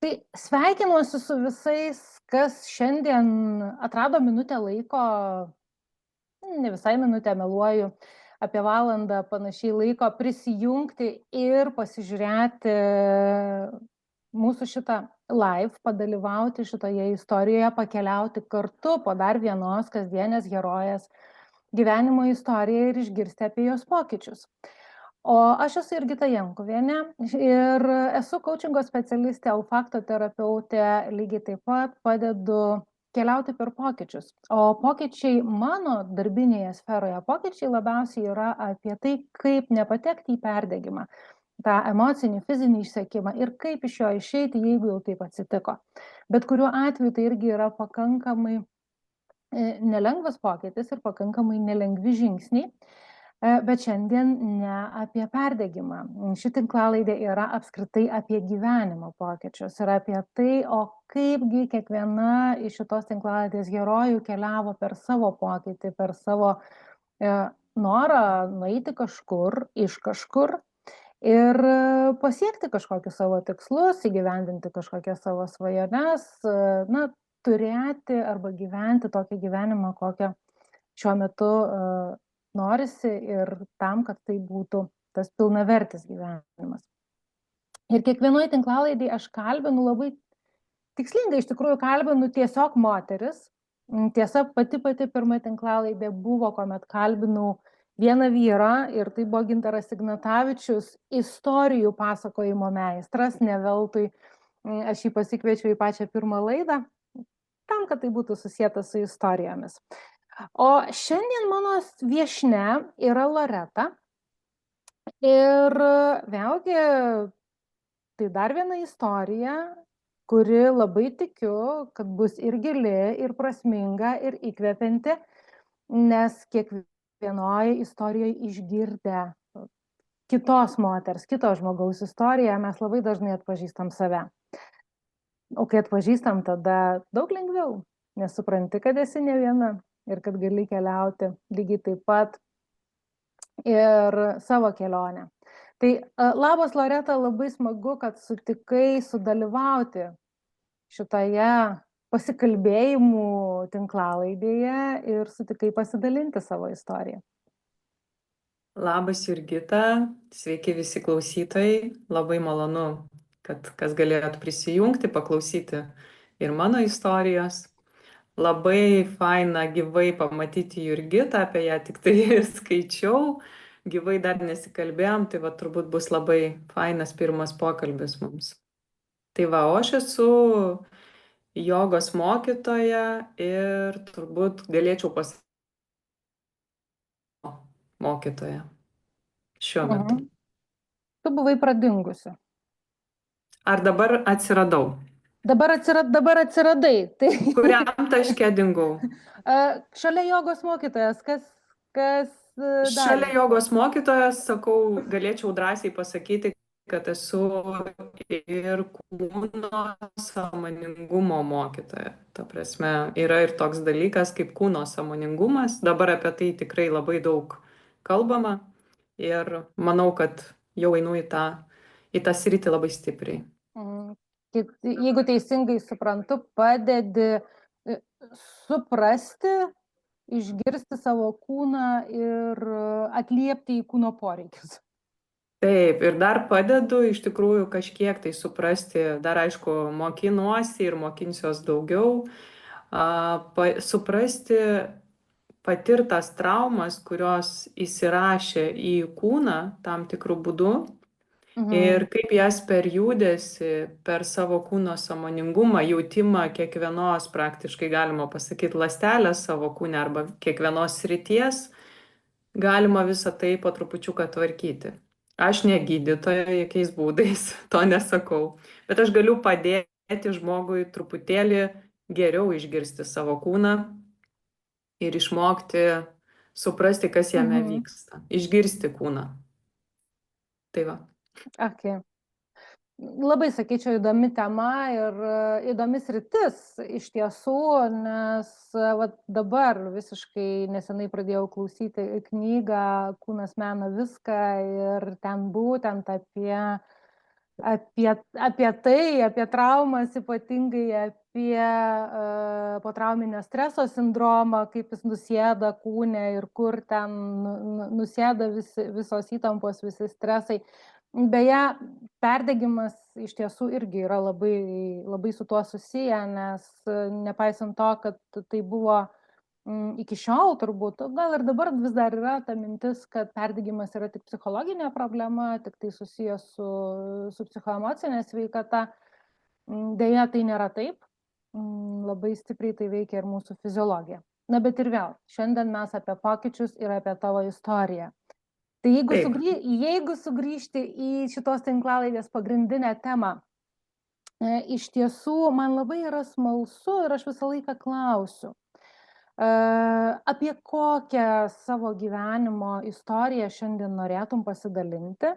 Tai sveikinuosi su visais, kas šiandien atrado minutę laiko, ne visai minutę meluoju, apie valandą panašiai laiko prisijungti ir pasižiūrėti mūsų šitą live, padalyvauti šitoje istorijoje, pakeliauti kartu po dar vienos kasdienės herojės gyvenimo istoriją ir išgirsti apie jos pokyčius. O aš esu Jurgita Jankuvienė ir esu coachingo specialistė, olfakto terapeutė, lygiai taip pat padedu keliauti per pokyčius. O pokyčiai mano darbinėje sferoje, pokyčiai labiausiai yra apie tai, kaip nepatekti į perdegimą, tą emocinį, fizinį išsekimą ir kaip iš jo išeiti, jeigu jau taip atsitiko. Bet kuriuo atveju tai irgi yra pakankamai nelengvas pokytis ir pakankamai nelengvi žingsniai. Bet šiandien ne apie perdegimą. Ši tinklalaidė yra apskritai apie gyvenimo pokyčius ir apie tai, o kaipgi kiekviena iš šitos tinklalaidės herojų keliavo per savo pokytį, per savo norą nueiti kažkur, iš kažkur ir pasiekti kažkokius savo tikslus, įgyvendinti kažkokias savo svajones, turėti arba gyventi tokį gyvenimą, kokio šiuo metu norisi ir tam, kad tai būtų tas pilnavertis gyvenimas. Ir kiekvienoje tinklalaidėje aš kalbinu labai tikslingai, iš tikrųjų kalbinu tiesiog moteris. Tiesa, pati pirma tinklalaidė buvo, kuomet kalbinau vieną vyrą ir tai buvo Gintaras Ignatavičius, istorijų pasakojimo meistras, ne veltui aš jį pasikviečiau į pačią pirmą laidą, tam, kad tai būtų susijęta su istorijomis. O šiandien mano viešnia yra Loreta ir vėlgi tai dar viena istorija, kuri labai tikiu, kad bus ir gili, ir prasminga, ir įkvepianti, nes kiekvienoje istorijoje išgirdę kitos moters, kito žmogaus istoriją, mes labai dažnai atpažįstam save. O kai atpažįstam, tada daug lengviau, nes supranti, kad esi ne viena ir kad gali keliauti lygiai taip pat ir savo kelionę. Tai labas Loreta, labai smagu, kad sutikai sudalyvauti šitoje pasikalbėjimų tinklalaidėje ir sutikai pasidalinti savo istoriją. Labas Jurgita, sveiki visi klausytojai, labai malonu, kad kas galėtų prisijungti, paklausyti ir mano istorijos. Labai faina gyvai pamatyti Jurgitą, apie ją tik tai skaičiau, gyvai dar nesikalbėjom, tai va turbūt bus labai fainas pirmas pokalbis mums. Tai va, o aš esu jogos mokytoja ir turbūt galėčiau pasakyti mokytoja šiuo metu. Tu buvai pradingusi. Ar dabar atsiradau? Dabar atsiradai. Tai... Kuriam taške dingau? Šalia jogos mokytojas, kas dar? Šalia jogos mokytojas, sakau, galėčiau drąsiai pasakyti, kad esu ir kūno sąmoningumo mokytoja. Ta prasme, yra ir toks dalykas kaip kūno sąmoningumas. Dabar apie tai tikrai labai daug kalbama ir manau, kad jau einu į tą sritį labai stipriai. Jeigu teisingai suprantu, padedi suprasti, išgirsti savo kūną ir atliepti į kūno poreikius. Taip, ir dar padedu iš tikrųjų kažkiek tai suprasti, dar aišku, mokinuosi ir mokinsiuos daugiau, suprasti patirtas traumas, kurios įsirašė į kūną tam tikrų būdų. Ir kaip jas per judesį, per savo kūno sąmoningumą, jautimą kiekvienos praktiškai galima pasakyti ląstelės savo kūne arba kiekvienos srities, galima visą tai po trupučiuką tvarkyti. Aš ne gydytoja jokiais būdais, to nesakau, bet aš galiu padėti žmogui truputėlį geriau išgirsti savo kūną ir išmokti suprasti, kas jame vyksta, išgirsti kūną. Tai va. Okay. Labai, sakyčiau, įdomi tema ir įdomi sritis iš tiesų, nes dabar visiškai nesenai pradėjau klausyti knygą Kūnas mena viską ir ten būtent apie apie traumas, ypatingai apie potrauminio streso sindromą, kaip jis nusėda kūne ir kur ten nusėda visos įtampos, visi stresai. Beje, perdegimas iš tiesų irgi yra labai, labai su tuo susiję, nes nepaisant to, kad tai buvo iki šiol turbūt, gal ir dabar vis dar yra ta mintis, kad perdegimas yra tik psichologinė problema, tik tai susijęs su psichoemocinė sveikata. Deja, tai nėra taip. Labai stipriai tai veikia ir mūsų fiziologiją. Na, bet ir vėl, šiandien mes apie pokyčius ir apie tavo istoriją. Tai jeigu sugrįžti į šitos tinklalaidės pagrindinę temą, iš tiesų man labai yra smalsu ir aš visą laiką klausiu, apie kokią savo gyvenimo istoriją šiandien norėtum pasidalinti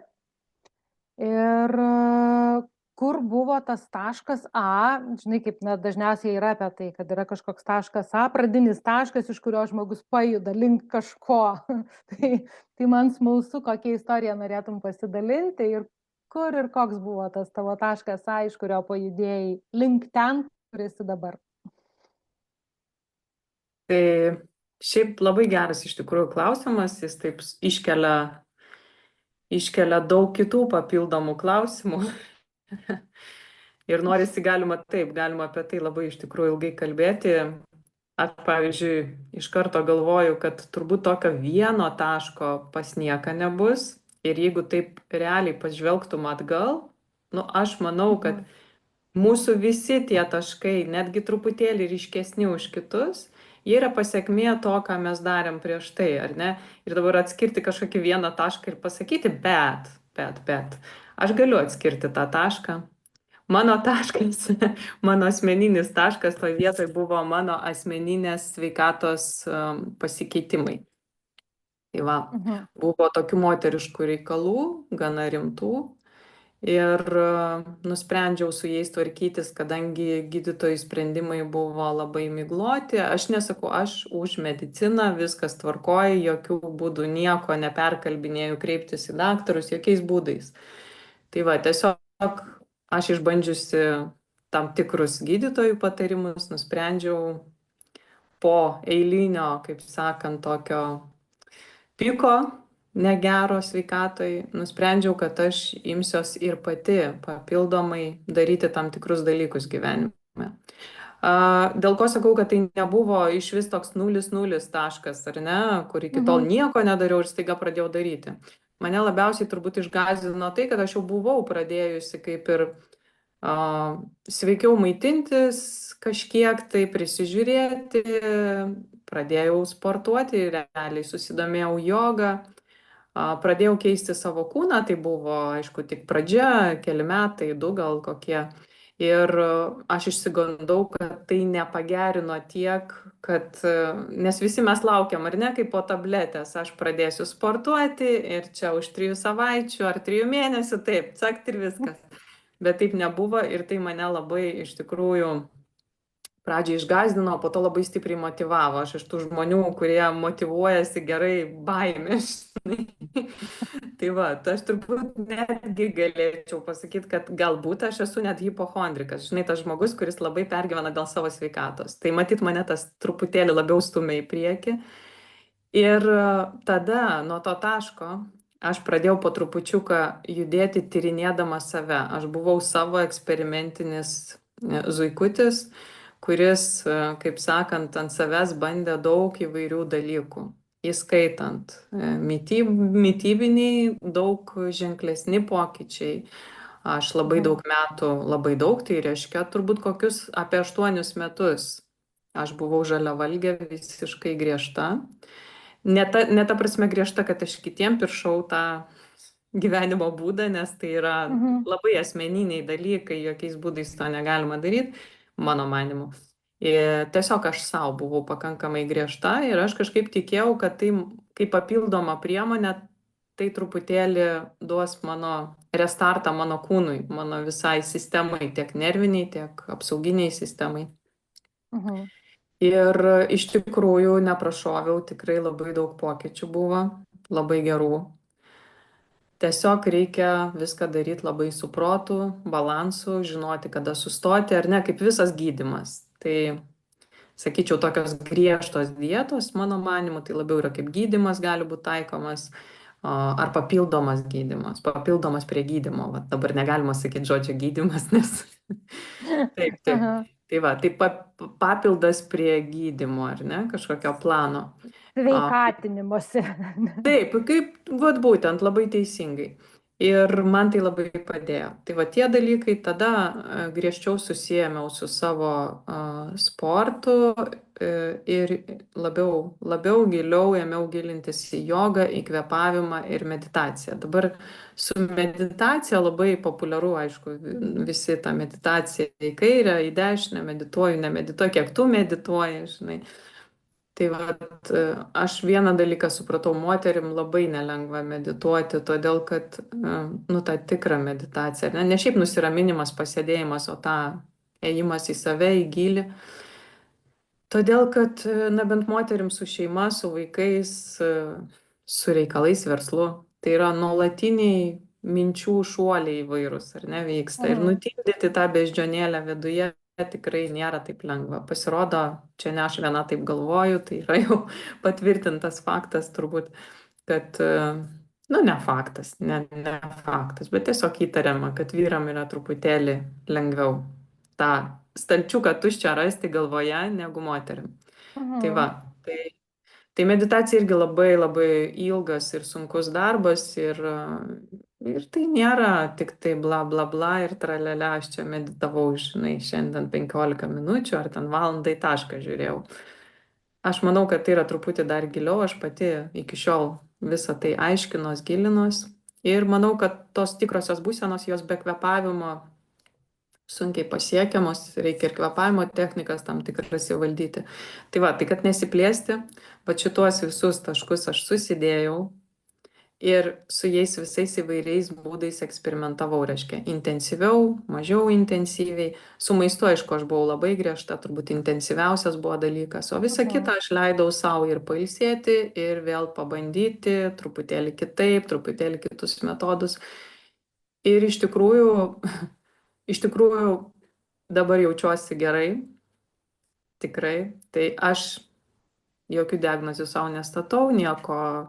ir kur buvo tas taškas A, žinai, kaip dažniausiai yra apie tai, kad yra kažkoks taškas A, pradinis taškas, iš kurio žmogus pajuda link kažko. tai man smalsu, kokią istoriją norėtum pasidalinti ir kur ir koks buvo tas tavo taškas A, iš kurio pajudėjai link ten, kur esi dabar. Tai šiaip labai geras iš tikrųjų klausimas, jis taip iškelia daug kitų papildomų klausimų. Ir norisi galima apie tai labai iš tikrųjų ilgai kalbėti. Aš, pavyzdžiui, iš karto galvoju, kad turbūt tokio vieno taško pas nieką nebus. Ir jeigu taip realiai pažvelgtum atgal, aš manau, kad mūsų visi tie taškai, netgi truputėlį ryškesni už kitus, jie yra pasiekmė to, ką mes darėm prieš tai, ar ne? Ir dabar atskirti kažkokį vieną tašką ir pasakyti, bet. Aš galiu atskirti tą tašką. Mano taškas, mano asmeninis taškas toje vietoje buvo mano asmeninės sveikatos pasikeitimai. Tai va, buvo tokių moteriškų reikalų, gana rimtų. Ir nusprendžiau su jais tvarkytis, kadangi gydytojų sprendimai buvo labai migloti. Aš nesakau, aš už mediciną, viskas tvarkoja, jokių būdų nieko neperkalbinėjau, kreiptis į daktarus, jokiais būdais. Tai va, tiesiog aš išbandžiusi tam tikrus gydytojų patarimus, nusprendžiau po eilinio, kaip sakant, tokio piko negero sveikatoj, nusprendžiau, kad aš imsiuos ir pati papildomai daryti tam tikrus dalykus gyvenime. Dėl ko sakau, kad tai nebuvo iš vis toks 0-0 taškas, ar ne, kur iki tol nieko nedariau ir staiga pradėjau daryti. Mane labiausiai turbūt išgąsdino tai, kad aš jau buvau pradėjusi kaip ir sveikiau maitintis, kažkiek tai prisižiūrėti, pradėjau sportuoti, realiai susidomėjau jogą, pradėjau keisti savo kūną, tai buvo, aišku, tik pradžia, keli metai, 2 gal kokie. Ir aš išsigandau, kad tai nepagerino tiek, kad, nes visi mes laukiam, ar ne, kaip po tabletės, aš pradėsiu sportuoti ir čia už 3 savaičių ar 3 mėnesių, taip, cakt ir viskas. Bet taip nebuvo ir tai mane labai iš tikrųjų pradžiai išgąsdino, po to labai stipriai motyvavo. Aš iš tų žmonių, kurie motyvuojasi gerai baimės. Tai va, aš turbūt netgi galėčiau pasakyti, kad galbūt aš esu net hipochondrikas. Žinai, tas žmogus, kuris labai pergyvena dėl savo sveikatos. Tai matyt, mane tas truputėlį labiau stumia į priekį. Ir tada nuo to taško aš pradėjau po trupučiuką judėti tyrinėdama save. Aš buvau savo eksperimentinis zuikutis, kuris, kaip sakant, ant savęs bandė daug įvairių dalykų, įskaitant mitybiniai, daug ženklesni pokyčiai. Aš labai daug metų, tai reiškia turbūt kokius apie 8 metus. Aš buvau žaliavalgė, visiškai griežta. Ne ta prasme griežta, kad aš kitiem piršau tą gyvenimo būdą, nes tai yra labai asmeniniai dalykai, jokiais būdais to negalima daryti, mano manimu. Ir tiesiog aš savo buvau pakankamai griežta ir aš kažkaip tikėjau, kad tai kaip papildoma priemonė, tai truputėlį duos mano restartą mano kūnui, mano visai sistemai, tiek nerviniai, tiek apsauginiai sistemai. Ir iš tikrųjų neprašoviau, tikrai labai daug pokyčių buvo, labai gerų. Tiesiog reikia viską daryti labai su protu, balansu, žinoti, kada sustoti, ar ne, kaip visas gydimas. Tai sakyčiau, tokios griežtos dietos, mano manimu, tai labiau yra kaip gydimas gali būti taikomas, ar papildomas gydimas, papildomas prie gydymo. Va, dabar negalima sakyti žodžio gydimas, nes taip, taip. Aha. Tai va, tai papildas prie gydymo, ar ne, kažkokio plano. Sveikatinimuose. Taip, kaip, vat būtent, labai teisingai. Ir man tai labai padėjo. Tai va tie dalykai tada griežčiau susijėmiau su savo sportu ir labiau giliau ėmiau gilintis į jogą, į kvėpavimą ir meditaciją. Dabar su meditacija labai populiaru, aišku, visi tą meditaciją į kairę, į dešinę, medituoju, nemedituoju, kiek tu medituoji, žinai. Tai vat, aš vieną dalyką supratau, moterim labai nelengva medituoti, todėl kad, nu, ta tikra meditacija, ne šiaip nusiraminimas, pasėdėjimas, o ta ėjimas į save, į gilį. Todėl kad, na, bent moterim su šeima, su vaikais, su reikalais, verslu, tai yra nuolatiniai minčių šuoliai įvairūs, ar ne, vyksta. Ir nutildyti tą beždžionėlę viduje tikrai nėra taip lengva. Pasirodo, čia ne aš viena taip galvoju, tai yra jau patvirtintas faktas turbūt, kad, nu, ne faktas, ne faktas, bet tiesiog įtariama, kad vyram yra truputėlį lengviau tą stalčiuką tuščią rasti galvoje negu moterim. Tai va, tai meditacija irgi labai labai ilgas ir sunkus darbas ir tai nėra tik tai bla bla bla ir tralelė, aš čia meditavau, žinai, šiandien 15 minučių ar ten valandą į tašką žiūrėjau. Aš manau, kad tai yra truputį dar giliau, aš pati iki šiol visą tai aiškinos, gilinos ir manau, kad tos tikrosios būsenos, jos be kvėpavimo sunkiai pasiekiamos, reikia ir kvėpavimo technikas tam tikras įvaldyti. Tai va, tai kad nesiplėsti, va šituos visus taškus aš susidėjau ir su jais visais įvairiais būdais eksperimentavau, reiškia, intensyviau, mažiau intensyviai. Su maistu, aišku, aš buvau labai griežta, turbūt intensyviausias buvo dalykas, o visą kitą aš leidau savo ir pailsėti, ir vėl pabandyti truputėlį kitaip, truputėlį kitus metodus. Ir iš tikrųjų dabar jaučiuosi gerai, tikrai. Tai aš jokių diagnozių savo nestatau, nieko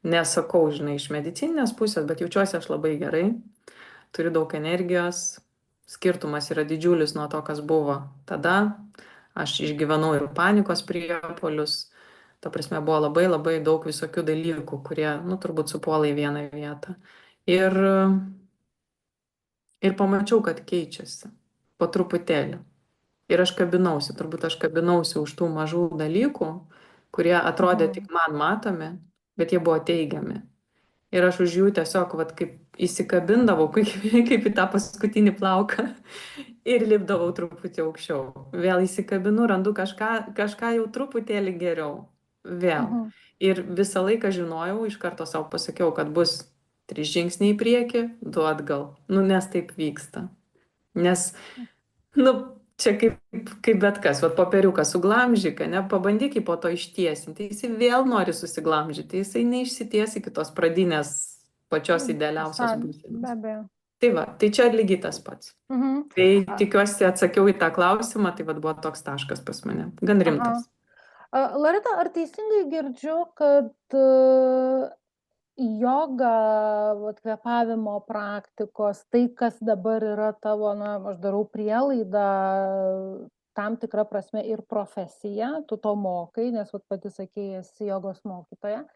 nesakau, žinai, iš medicininės pusės, bet jaučiuosi aš labai gerai, turiu daug energijos, skirtumas yra didžiulis nuo to, kas buvo tada. Aš išgyvenau ir panikos priepuolius, ta prasme buvo labai labai daug visokių dalykų, kurie, nu, turbūt supuola į vieną vietą. Ir pamačiau, kad keičiasi po truputėlį. Ir aš kabinausi už tų mažų dalykų, kurie atrodė tik man matomi, bet jie buvo teigiami. Ir aš už jų tiesiog, vat, kaip įsikabindavau, kaip į tą paskutinį plauką ir lipdavau truputį aukščiau. Vėl įsikabinu, randu kažką jau truputėlį geriau. Vėl. Ir visą laiką žinojau, iš karto savo pasakiau, kad bus 3 žingsniai į priekį, 2 atgal. Nu, nes taip vyksta. Nes, nu, čia kaip bet kas, vat popieriuką suglamžyk, ne, pabandyk jį po to ištiesinti, jis vėl nori susiglamžyti, jisai neišsities iki tos pradinės pačios idealiausios Be būsenos. abejo. Tai va, tai čia lygiai tas pats. Tai tikiuosi atsakiau į tą klausimą, tai vat buvo toks taškas pas mane, gan rimtas. Loreta, ar teisingai girdžiu, kad joga, vat, kvėpavimo praktikos, tai, kas dabar yra tavo, na, aš darau prielaidą, tam tikra prasme ir profesija, tu to mokai, nes vat, pati sakei, esi jogos mokytoja.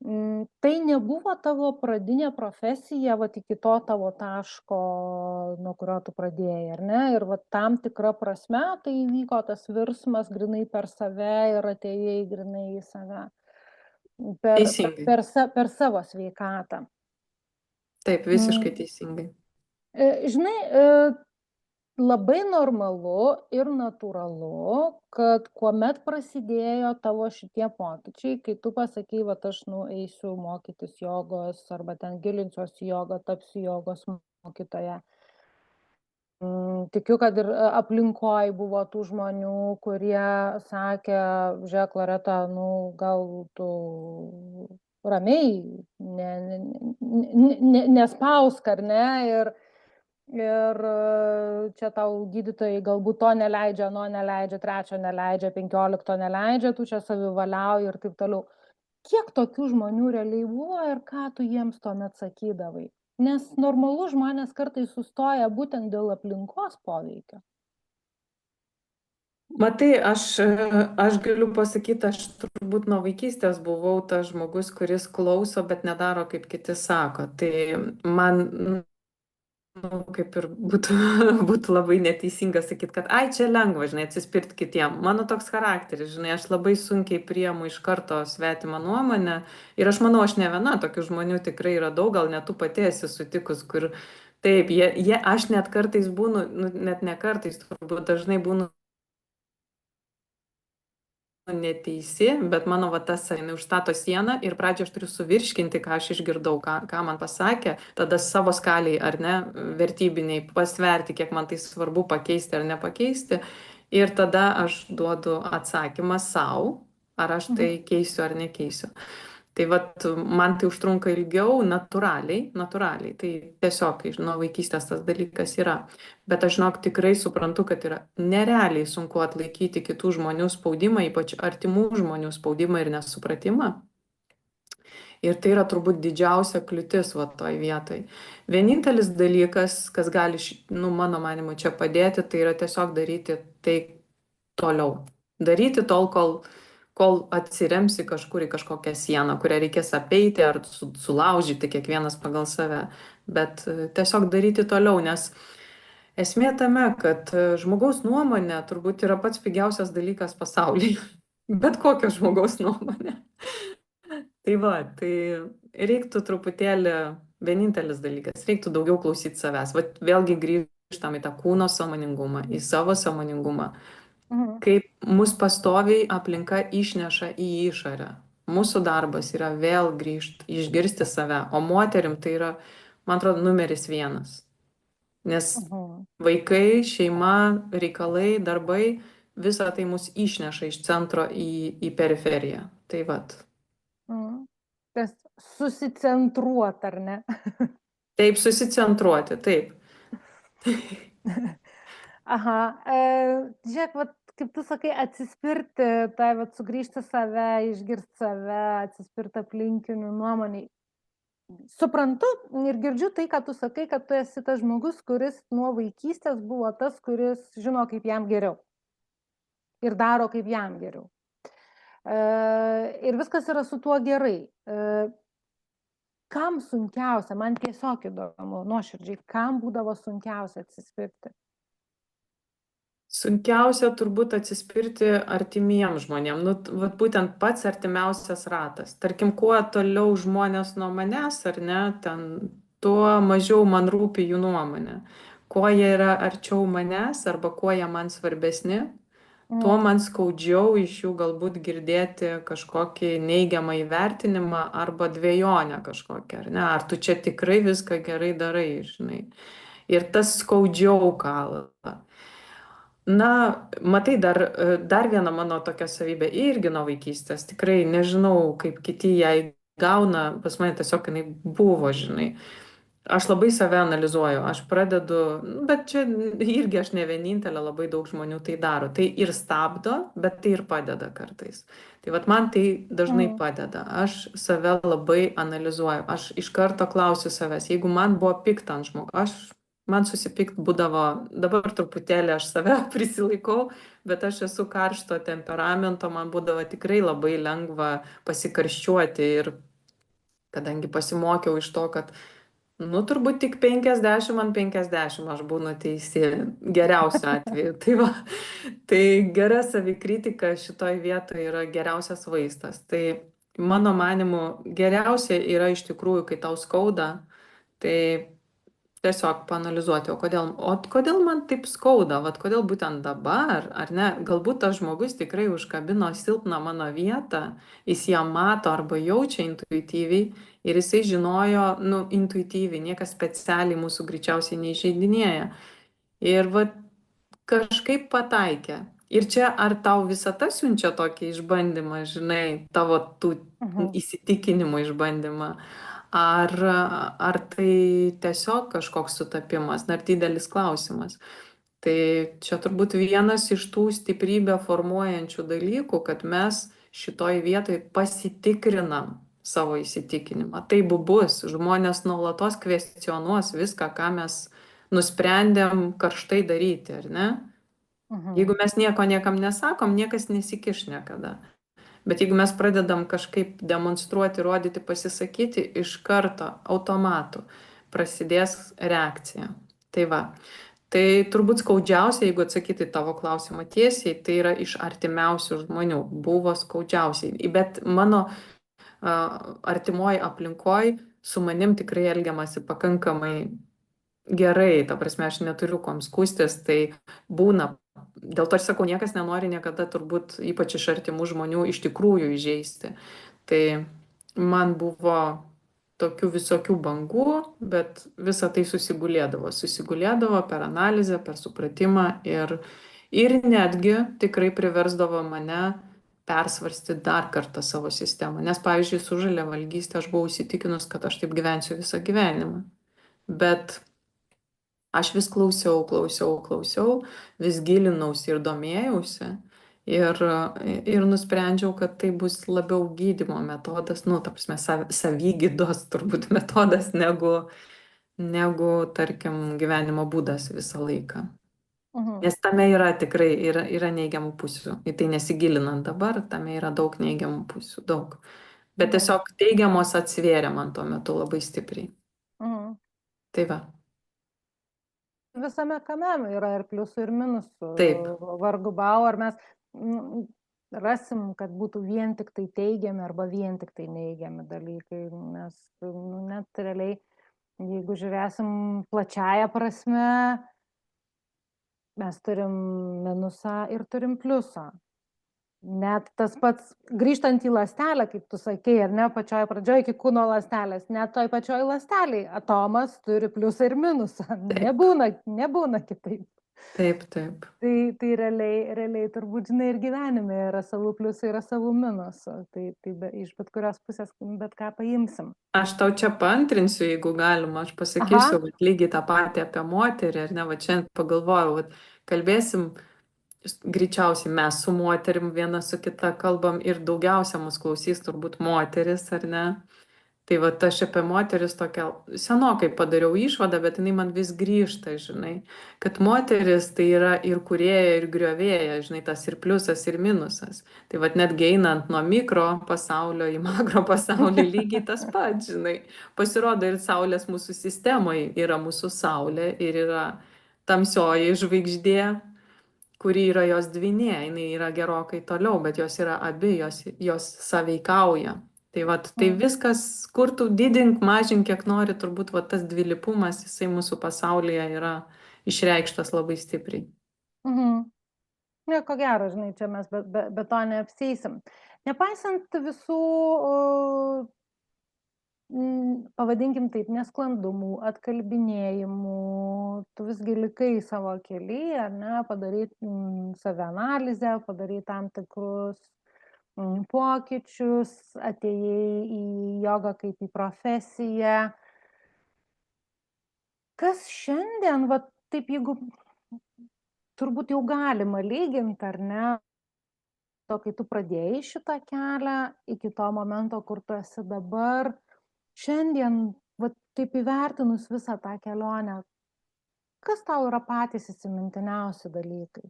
Tai nebuvo tavo pradinė profesija, vat, iki to tavo taško, nuo kurio tu pradėjai, ar ne? Ir vat, tam tikra prasme tai įvyko tas virsmas grinai per save ir atėjai grinai į save. Teisingai. Per savo sveikatą. Taip, visiškai teisingai. Žinai, labai normalu ir natūralu, kad kuomet prasidėjo tavo šitie pokyčiai, kai tu pasakei, va, aš eisiu mokytis jogos arba ten gilinsiuosi jogą, tapsiu jogos mokytoja. Tikiu, kad ir aplinkoj buvo tų žmonių, kurie sakė, žiūrėk, Loreta, gal tu ramiai, nespausk, ar ne, ir čia tau gydytojai galbūt to neleidžia, ano neleidžia, trečio neleidžia, 15 neleidžia, tu čia savivaliauji ir taip toliau. Kiek tokių žmonių realiai buvo ir ką tu jiems tuomet sakydavai? Nes normalu žmonės kartais sustoja būtent dėl aplinkos poveikio. Matai, aš galiu pasakyti, aš turbūt nuo vaikystės buvau tas žmogus, kuris klauso, bet nedaro, kaip kiti sako. Tai man, nu, kaip ir būtų, būtų labai neteisinga sakyti, kad ai, čia lengva, žinai, atsispirti kitiem. Mano toks charakteris, žinai, aš labai sunkiai priemu iš karto svetimą nuomonę. Ir aš manau, aš ne viena, tokių žmonių tikrai yra daug, gal net tu pati esi sutikus, kur taip, aš net kartais būnu, nu, net ne kartais, turbūt dažnai būnu neteisi, bet mano va tas, jinai užstato sieną ir pradžioje aš turiu suvirškinti, ką aš išgirdau, ką man pasakė, tada savo skaliai ar ne, vertybiniai pasverti, kiek man tai svarbu pakeisti ar nepakeisti. Ir tada aš duodu atsakymą savo, ar aš tai keisiu ar nekeisiu. Tai vat man tai užtrunka ilgiau, natūraliai. Tai tiesiog nuo vaikystės tas dalykas yra. Bet aš žinok, tikrai suprantu, kad yra nerealiai sunku atlaikyti kitų žmonių spaudimą, ypač artimų žmonių spaudimą ir nesupratimą. Ir tai yra turbūt didžiausia kliūtis va toj vietoj. Vienintelis dalykas, kas gali, nu, mano manimu, čia padėti, tai yra tiesiog daryti tai toliau. Daryti tol, kol atsiremsi kažkur į kažkokią sieną, kurią reikės apeiti ar sulaužyti kiekvienas pagal save. Bet tiesiog daryti toliau, nes esmė tame, kad žmogaus nuomonė turbūt yra pats pigiausias dalykas pasaulyje. Bet kokio žmogaus nuomonė. Tai va, tai reiktų truputėlį, vienintelis dalykas, reiktų daugiau klausyti savęs. Vat vėlgi grįžtam į tą kūno sąmoningumą, į savo sąmoningumą. Kaip mus pastoviai aplinka išneša į išorę. Mūsų darbas yra vėl grįžti, išgirsti save, o moterim tai yra, man atrodo, numeris 1. Nes vaikai, šeima, reikalai, darbai, visą tai mus išneša iš centro į periferiją. Tai vat. Tas susicentruot, ar ne? Taip, susicentruoti, taip. Aha, žiūrėk, vat, kaip tu sakai, atsispirti, tai vat, sugrįžti save, išgirsti save, atsispirti aplinkinių nuomoniai. Suprantu ir girdžiu tai, ką tu sakai, kad tu esi tas žmogus, kuris nuo vaikystės buvo tas, kuris žino, kaip jam geriau. Ir daro, kaip jam geriau. Ir viskas yra su tuo gerai. Kam sunkiausia, man tiesiog įdomu, nuoširdžiai, kam būdavo sunkiausia atsispirti? Sunkiausia turbūt atsispirti artimiem žmonėm. Nu, vat būtent pats artimiausias ratas. Tarkim, kuo toliau žmonės nuo manęs, ar ne, ten, tuo mažiau man rūpi jų nuomonė. Kuo jie yra arčiau manęs, arba kuo jie man svarbesni, tuo man skaudžiau iš jų galbūt girdėti kažkokį neigiamą įvertinimą arba dvejonę kažkokią, ar ne? Ar tu čia tikrai viską gerai darai, žinai. Ir tas skaudžiau kala. Na, matai, dar viena mano tokia savybė irgi nuo vaikystės. Tikrai nežinau, kaip kiti ją gauna, pas mane tiesiog jinai buvo, žinai. Aš labai save analizuoju, aš pradedu, bet čia irgi aš ne vienintelė, labai daug žmonių tai daro. Tai ir stabdo, bet tai ir padeda kartais. Tai vat man tai dažnai padeda. Aš save labai analizuoju. Aš iš karto klausiu savęs, jeigu man buvo pikta ant žmogaus, man susipikt būdavo, dabar truputėlį aš save prisilaikau, bet aš esu karšto temperamento, man būdavo tikrai labai lengva pasikarščiuoti ir kadangi pasimokiau iš to, kad, nu, turbūt tik 50 ant 50 aš būnu teisi, geriausiu atveju. Tai va, tai gera savikritika šitoj vietoje yra geriausias vaistas. Tai mano manimu geriausia yra iš tikrųjų, kai tau skauda, tai tiesiog paanalizuoti, kodėl man taip skauda, vat kodėl būtent dabar, ar ne, galbūt tas žmogus tikrai užkabino silpną mano vietą, jis ją mato arba jaučia intuityviai ir jisai žinojo, nu, intuityviai, niekas specialiai mūsų greičiausiai neišeidinėja. Ir vat kažkaip pataikė. Ir čia ar tau visata siunčia tokį išbandymą, žinai, tavo tų Mhm. įsitikinimų išbandymą, ar tai tiesiog kažkoks sutapimas, dar didelis klausimas. Tai čia turbūt vienas iš tų stiprybę formuojančių dalykų, kad mes šitoj vietoj pasitikrinam savo įsitikinimą. Taip bus, žmonės nuolatos kvestionuos viską, ką mes nusprendėm karštai daryti, ar ne? Mhm. Jeigu mes nieko niekam nesakom, niekas nesikiš niekada. Bet jeigu mes pradedam kažkaip demonstruoti, rodyti, pasisakyti, iš karto, automatu, prasidės reakcija. Tai va. Tai turbūt skaudžiausia, jeigu atsakyti tavo klausimą tiesiai, tai yra iš artimiausių žmonių. Buvo skaudžiausiai. Bet mano artimoji aplinkoj su manim tikrai elgiamasi pakankamai gerai. Ta prasme, aš neturiu kuom skūstis, tai būna. Dėl to aš sakau, niekas nenori niekada turbūt, ypač iš artimų žmonių, iš tikrųjų įžeisti. Tai man buvo tokių visokių bangų, bet visa tai susigulėdavo. Susigulėdavo per analizę, per supratimą ir netgi tikrai priversdavo mane persvarstyti dar kartą savo sistemą. Nes, pavyzdžiui, su žaliavalgystė aš buvau įsitikinus, kad aš taip gyvensiu visą gyvenimą. Bet aš vis klausiau, vis gilinausi ir domėjausi. Ir nusprendžiau, kad tai bus labiau gydymo metodas, nu, ta prasme, savygydos turbūt metodas, negu, tarkim, gyvenimo būdas visą laiką. Mhm. Nes tame yra tikrai, yra neigiamų pusių. Į tai nesigilinant dabar, tame yra daug neigiamų pusių, daug. Bet Mhm. tiesiog teigiamos atsvėrė man tuo metu labai stipriai. Mhm. Tai va, Visame kame yra ir pliusų, ir minusų. taip, Vargu bau, ar mes rasim, kad būtų vien tik tai teigiami arba vien tik tai neigiami dalykai. Nes net realiai, jeigu žiūrėsim plačiaja prasme, mes turim minusą ir turim pliusą. Net tas pats, grįžtant į ląstelę, kaip tu sakei, ar ne, pačioj pradžioj iki kūno ląstelės, net toj pačioj ląsteliai atomas turi pliusą ir minusą. taip, Nebūna kitaip. taip, taip. Tai realiai turbūt, žinai, ir gyvenime yra savų pliusų, yra savų minusų. Tai iš bet kurios pusės, bet ką paimsim. Aš tau čia paantrinsiu, jeigu galima, aš Aha. pasakysiu vat, lygiai tą patį apie moterį, ar ne, va čia pagalvojau, vat, kalbėsim, greičiausiai mes su moterim viena su kita kalbam ir daugiausia mus klausys turbūt moteris, ar ne? Tai va, aš apie moteris tokią senokai padariau išvadą, bet jinai man vis grįžta, žinai, kad moteris tai yra ir kūrėja, ir griovėja, žinai, tas ir pliusas, ir minusas. Tai va, netgi einant nuo mikro pasaulio į makro pasaulį lygiai tas pats, žinai. Pasirodo ir Saulės mūsų sistemoje yra mūsų Saulė ir yra tamsioji žvaigždė, kuri yra jos dvinė, jinai yra gerokai toliau, bet jos yra abi, jos sąveikauja. Tai vat, tai viskas, kur tu didink, mažink, kiek nori, turbūt vat, tas dvilypumas, jisai mūsų pasaulyje yra išreikštas labai stipriai. Mhm. Nieko gero, žinai, čia mes be to neapseisim. Nepaisant visų, pavadinkim taip, nesklandumų, atkalbinėjimų, tu visgi likai savo kely, ar ne, padaryti savianalizę, padaryti tam tikrus pokyčius, atėjai į jogą kaip į profesiją. Kas šiandien, va taip, jeigu turbūt jau galima lyginti, ar ne, to, kai tu pradėjai šitą kelią, iki to momento, kur tu esi dabar, šiandien, va taip įvertinus visą tą kelionę, kas tau yra patys įsimintiniausi dalykai?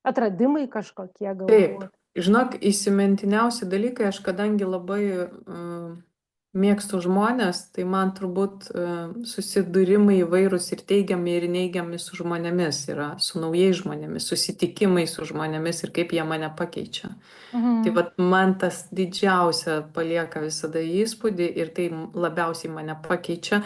Atradimai kažkokie Taip, galbūt. žinok, įsimintiniausi dalykai, aš kadangi labai mėgstu žmonės, tai man turbūt susidūrimai įvairūs ir teigiami, ir neigiami su žmonėmis yra, su naujais žmonėmis, susitikimai su žmonėmis ir kaip jie mane pakeičia. Tai Mhm. vat man tas didžiausia palieka visada įspūdį ir tai labiausiai mane pakeičia,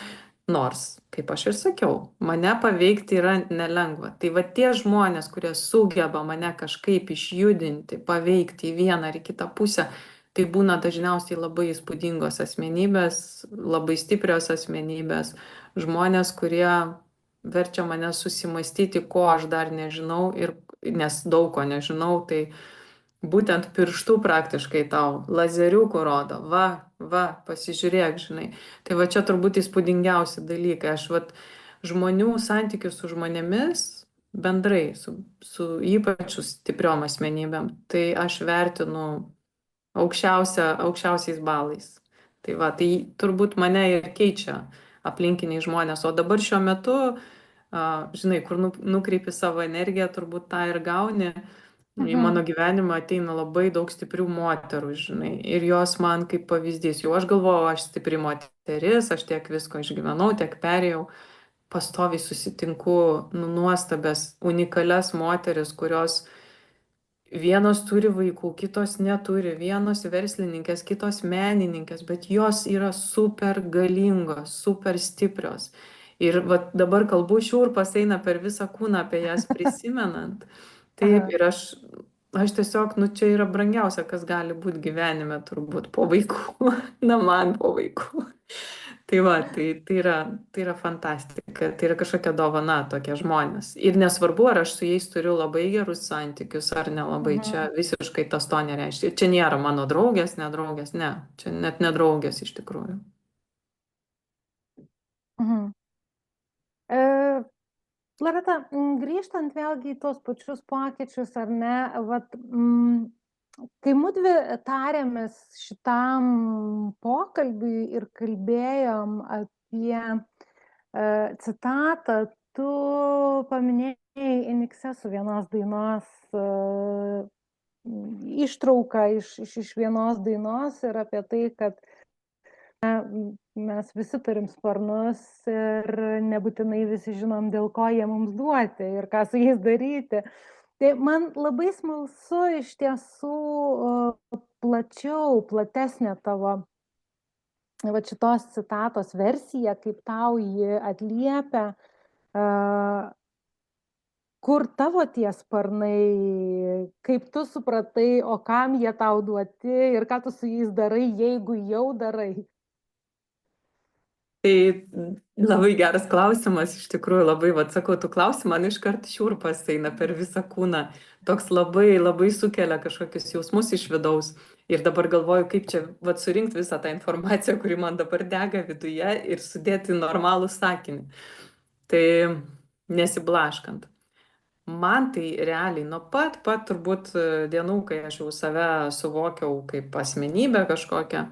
nors, kaip aš ir sakiau, mane paveikti yra nelengva. Tai va tie žmonės, kurie sugeba mane kažkaip išjudinti, paveikti į vieną ar į kitą pusę, tai būna dažniausiai labai įspūdingos asmenybės, labai stiprios asmenybės, žmonės, kurie verčia mane susimastyti, ko aš dar nežinau ir nes daug ko nežinau, tai būtent pirštų praktiškai tau lazeriukų rodo, va, pasižiūrėk, žinai. Tai va čia turbūt įspūdingiausi dalykai. Aš vat žmonių santykius su žmonėmis bendrai, su ypač su stipriom asmenybėm, tai aš vertinu aukščiausiais balais. Tai va, tai turbūt mane ir keičia aplinkiniai žmonės. O dabar šiuo metu, žinai, kur nukreipi savo energiją, turbūt tą ir gauni. Į mano Mhm. gyvenimą ateina labai daug stiprių moterų, žinai, ir jos man kaip pavyzdys. Jau aš galvojau, aš stipri moteris, aš tiek visko išgyvenau, tiek perėjau, pastoviai susitinku nuostabės, unikalias moteris, kurios vienos turi vaikų, kitos neturi, vienos verslininkės, kitos menininkės, bet jos yra super galingos, super stiprios. Ir va, dabar kalbu šiurpas eina per visą kūną apie jas prisimenant. Taip, Aha. ir aš tiesiog, nu čia yra brangiausia, kas gali būti gyvenime turbūt po vaikų, na man po vaikų. Tai va, tai yra fantastika, tai yra kažkokia dovana tokie žmonės. Ir nesvarbu, ar aš su jais turiu labai gerus santykius ar nelabai, čia Mhm. visiškai tas to nereiškia. Čia nėra mano draugės, nedraugės, ne, čia net nedraugės iš tikrųjų. Mhm. E, Loreta, grįžtant vėlgi į tos pačius pokyčius, ar ne, vat, kai mudvi tarėmės šitam pokalbiui ir kalbėjom apie citatą, tu paminėjai Iniksesų vienos dainos ištrauką iš vienos dainos ir apie tai, kad mes visi turim sparnus ir nebūtinai visi žinom, dėl ko jie mums duoti ir ką su jais daryti. Tai man labai smalsu iš tiesų plačiau, platesnė tavo va šitos citatos versija, kaip tau ji atliepia, kur tavo tie sparnai, kaip tu supratai, o kam jie tau duoti ir ką tu su jais darai, jeigu jau darai. Tai labai geras klausimas, iš tikrųjų labai, vad sakau, tu klausi, man iškart šiurpas eina per visą kūną. Toks labai, labai sukelia kažkokius jausmus iš vidaus. Ir dabar galvoju, kaip čia, vad, surinkti visą tą informaciją, kuri man dabar dega viduje ir sudėti normalų sakinį. Tai nesiblaškant. Man tai realiai nuo pat turbūt dienų, kai aš jau save suvokiau kaip asmenybę kažkokią,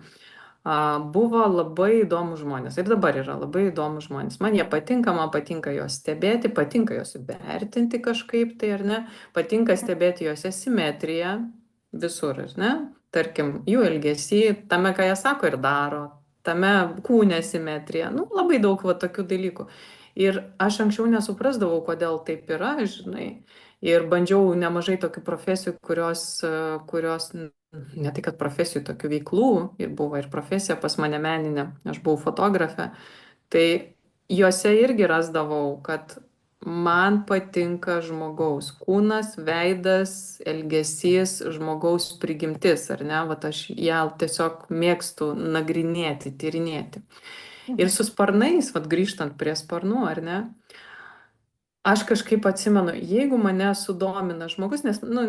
buvo labai įdomus žmonės. Ir dabar yra labai įdomus žmonės. Man jie patinka, man patinka juos stebėti, patinka juos vertinti kažkaip tai, ar ne? Patinka stebėti juos simetriją visur, ar ne? Tarkim, jų elgesį, tame, ką jie sako ir daro, tame kūne simetrija. Nu, labai daug va tokių dalykų. Ir aš anksčiau nesuprasdavau, kodėl taip yra, žinai. Ir bandžiau nemažai tokių profesijų, kurios ne tai kad profesijų, tokių veiklų, ir buvo ir profesija pas mane meninė, aš buvau fotografė, tai juose irgi rasdavau, kad man patinka žmogaus kūnas, veidas, elgesys, žmogaus prigimtis, ar ne, vat aš ją tiesiog mėgstu nagrinėti, tyrinėti. Ir Mhm. su sparnais, vat grįžtant prie sparnų, ar ne, aš kažkaip atsimenu, jeigu mane sudomina žmogus, nes, nu,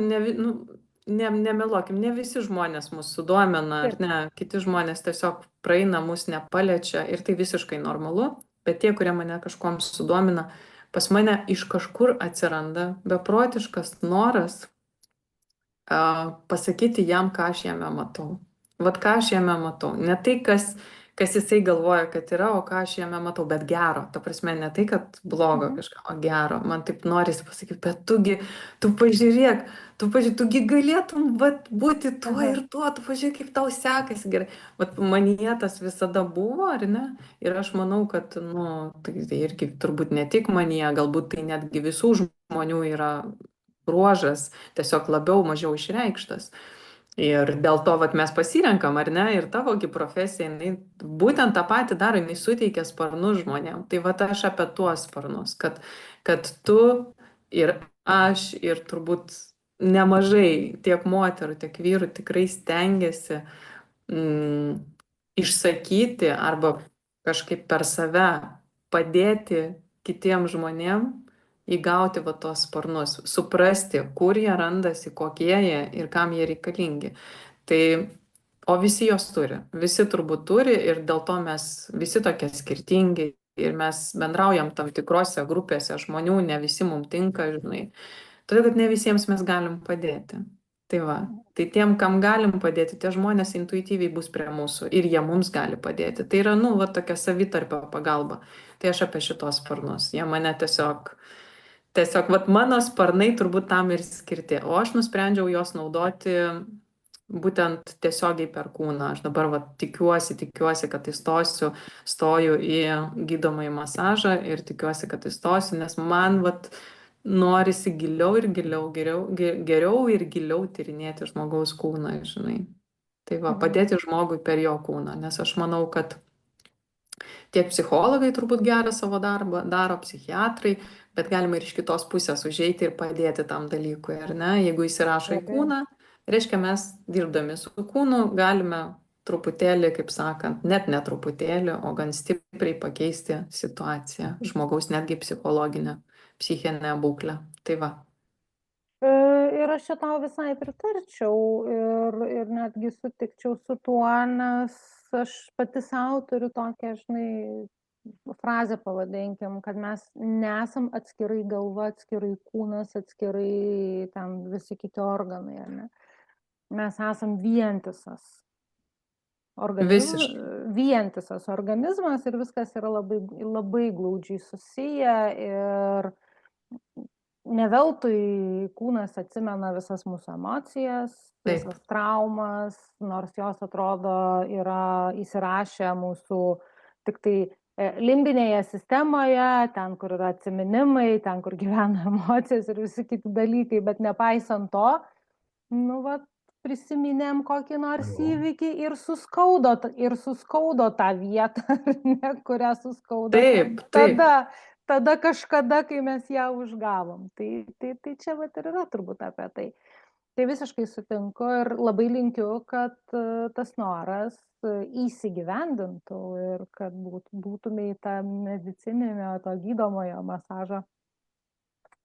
nemeluokim, ne visi žmonės mus sudomina, ar Taip. ne, kiti žmonės tiesiog praeina, mus nepaliečia ir tai visiškai normalu, bet tie, kurie mane kažkuom sudomina, pas mane iš kažkur atsiranda beprotiškas noras pasakyti jam, ką aš jame matau. Vat ką aš jame matau. Ne tai, kas jisai galvoja, kad yra, o ką aš jame matau, bet gero. Ta prasme, ne tai, kad blogo Mhm. kažką, o gero. Man taip norisi pasakyti, bet tu pažiūrėk, tugi galėtum vat, būti tuo Aha. ir tuo, tu pažiūrėk, kaip tau sekasi gerai. Vat manyje tas visada buvo, ar ne? Ir aš manau, kad, nu, tai irgi turbūt ne tik manyje, galbūt tai netgi visų žmonių yra bruožas, tiesiog labiau mažiau išreikštas. Ir dėl to vat, mes pasirenkam, ar ne, ir tavogi profesija, jinai būtent tą patį daro, jinai suteikia sparnus žmonėm. Tai vat aš apie tuos sparnus, kad tu ir aš ir turbūt nemažai tiek moterų, tiek vyrų tikrai stengiasi išsakyti arba kažkaip per save padėti kitiem žmonėm įgauti va tos sparnus, suprasti, kur jie randasi, kokie jie ir kam jie reikalingi. Tai, o visi jos turi, visi turbūt turi ir dėl to mes visi tokie skirtingi ir mes bendraujam tam tikrose grupėse žmonių, ne visi mums tinka, žinai. Todėl, kad ne visiems mes galim padėti. Tai va, tai tiem, kam galim padėti, tie žmonės intuityviai bus prie mūsų ir jie mums gali padėti. Tai yra, nu, va, tokia savitarpio pagalba. Tai aš apie šitos sparnus. Jie mane tiesiog, va, mano sparnai turbūt tam ir skirti. O aš nusprendžiau juos naudoti būtent tiesiogiai per kūną. Aš dabar, va, tikiuosi, kad stoju į gydomąjį masažą ir tikiuosi, kad įstosiu, nes man, va, norisi giliau ir geriau ir giliau tyrinėti žmogaus kūną, žinai. Tai va, padėti žmogui per jo kūną, nes aš manau, kad tiek psichologai turbūt gerą savo darbą daro, psichiatrai, bet galima ir iš kitos pusės užeiti ir padėti tam dalykui, ar ne? Jeigu įsirašo į kūną, reiškia mes dirbdami su kūnu galime truputėlį, kaip sakant, net ne truputėlį, o gan stipriai pakeisti situaciją žmogaus netgi psichologinę, psichinę būklę. Tai va. Ir aš čia tau visai pritarčiau ir netgi sutikčiau su tuo, nes aš pati savo turiu tokią, žinai, frazę pavadinkim, kad mes nesam atskirai galva, atskirai kūnas, atskirai ten visi kiti organai, ar ne? Mes esam vientisas organizmas ir viskas yra labai, labai glaudžiai susiję ir ne veltui kūnas atsimena visas mūsų emocijas, visas traumas, nors jos atrodo yra įsirašę mūsų tik tai limbinėje sistemoje, ten, kur yra atsiminimai, ten, kur gyvena emocijos ir visi kiti dalykai, bet nepaisant to, nu, va, prisiminėm kokį nors įvykį ir suskaudo tą vietą, ne, kurią suskaudo. Taip. Tada kažkada, kai mes ją užgavom. Tai čia vat ir yra turbūt apie tai. Tai visiškai sutinku ir labai linkiu, kad tas noras įsigyvendintų ir kad būtume į tą medicininio, to gydomojo masažo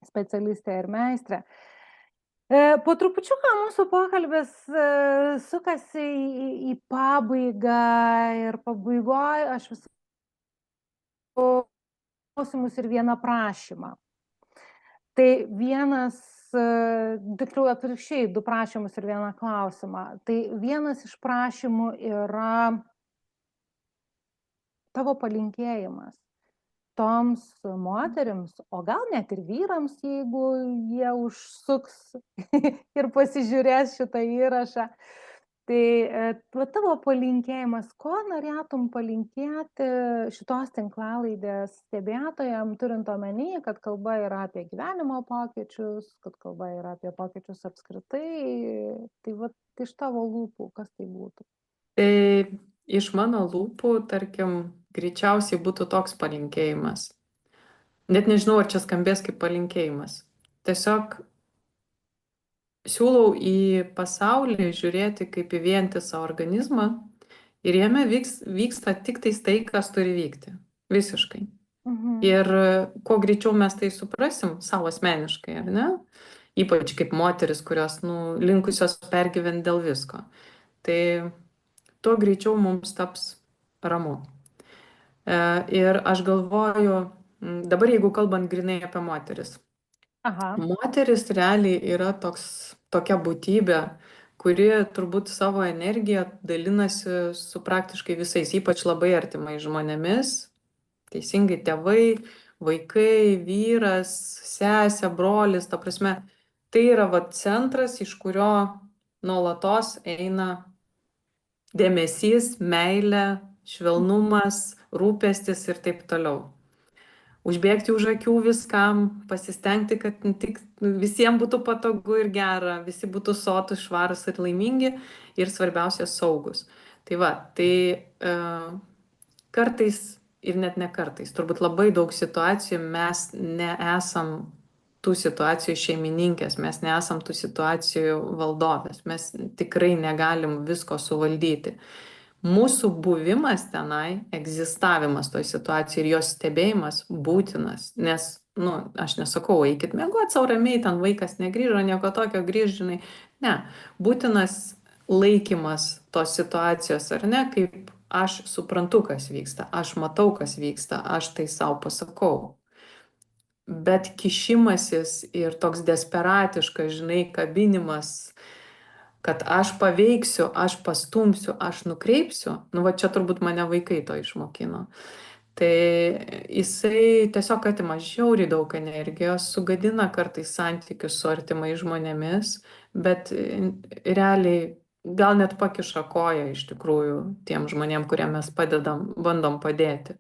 specialistė ir meistrė. Po trupučiuką mūsų pokalbis sukasi į pabaigą ir pabaigoje aš visų klausimus ir vieną prašymą. Tai vienas, tiksliau atvirkščiai, 2 prašymus ir 1 klausimą. Tai vienas iš prašymų yra tavo palinkėjimas toms moterims, o gal net ir vyrams, jeigu jie užsuks ir pasižiūrės šitą įrašą. Tai tavo palinkėjimas, ko norėtum palinkėti šitos tinklalaidės stebėtojam, turint omeny, kad kalba yra apie gyvenimo pokyčius, kad kalba yra apie pokyčius apskritai, tai vat iš tavo lūpų, kas tai būtų? Tai iš mano lūpų, tarkim, greičiausiai būtų toks palinkėjimas. Net nežinau, ar čia skambės kaip palinkėjimas. Tiesiog siūlau į pasaulį žiūrėti kaip į vientisą organizmą ir jame vyksta tik tais tai, kas turi vykti. Visiškai. Ir kuo greičiau mes tai suprasim savo asmeniškai, ar ne? Ypač kaip moteris, kurios linkusios pergyventi dėl visko. Tai tuo greičiau mums taps ramu. Ir aš galvoju, dabar jeigu kalbant grinai apie moteris. Moteris realiai yra tokia būtybė, kuri turbūt savo energiją dalinasi su praktiškai visais, ypač labai artimai žmonėmis, teisingai tėvai, vaikai, vyras, sesė, brolis, ta prasme, tai yra centras, iš kurio nuolatos eina dėmesys, meilė, švelnumas, rūpestis ir taip toliau. Užbėgti už akių viskam, pasistengti, kad tik visiems būtų patogu ir gera, visi būtų sotus, švarus ir laimingi ir svarbiausia saugus. Tai va, kartais ir net ne kartais, turbūt labai daug situacijų mes nesam tų situacijų šeimininkės, mes nesam tų situacijų valdovės, mes tikrai negalim visko suvaldyti. Mūsų buvimas tenai, egzistavimas toj situacijai ir jos stebėjimas būtinas, nes, nu, aš nesakau, eikit mėgoti savo ramiai, ten vaikas negrįžo, nieko tokio grįž, žinai. Ne, būtinas laikymas tos situacijos, ar ne, kaip aš suprantu, kas vyksta, aš matau, kas vyksta, aš tai savo pasakau. Bet kišimasis ir toks desperatiškas, žinai, kabinimas, kad aš paveiksiu, aš pastumsiu, aš nukreipsiu, nu va čia turbūt mane vaikai to išmokino. Tai jisai tiesiog atima žiauriai daug energijos, sugadina kartais santykius su artimais žmonėmis, bet realiai gal net pakiša koją iš tikrųjų tiem žmonėm, kuriem mes padedam, bandom padėti.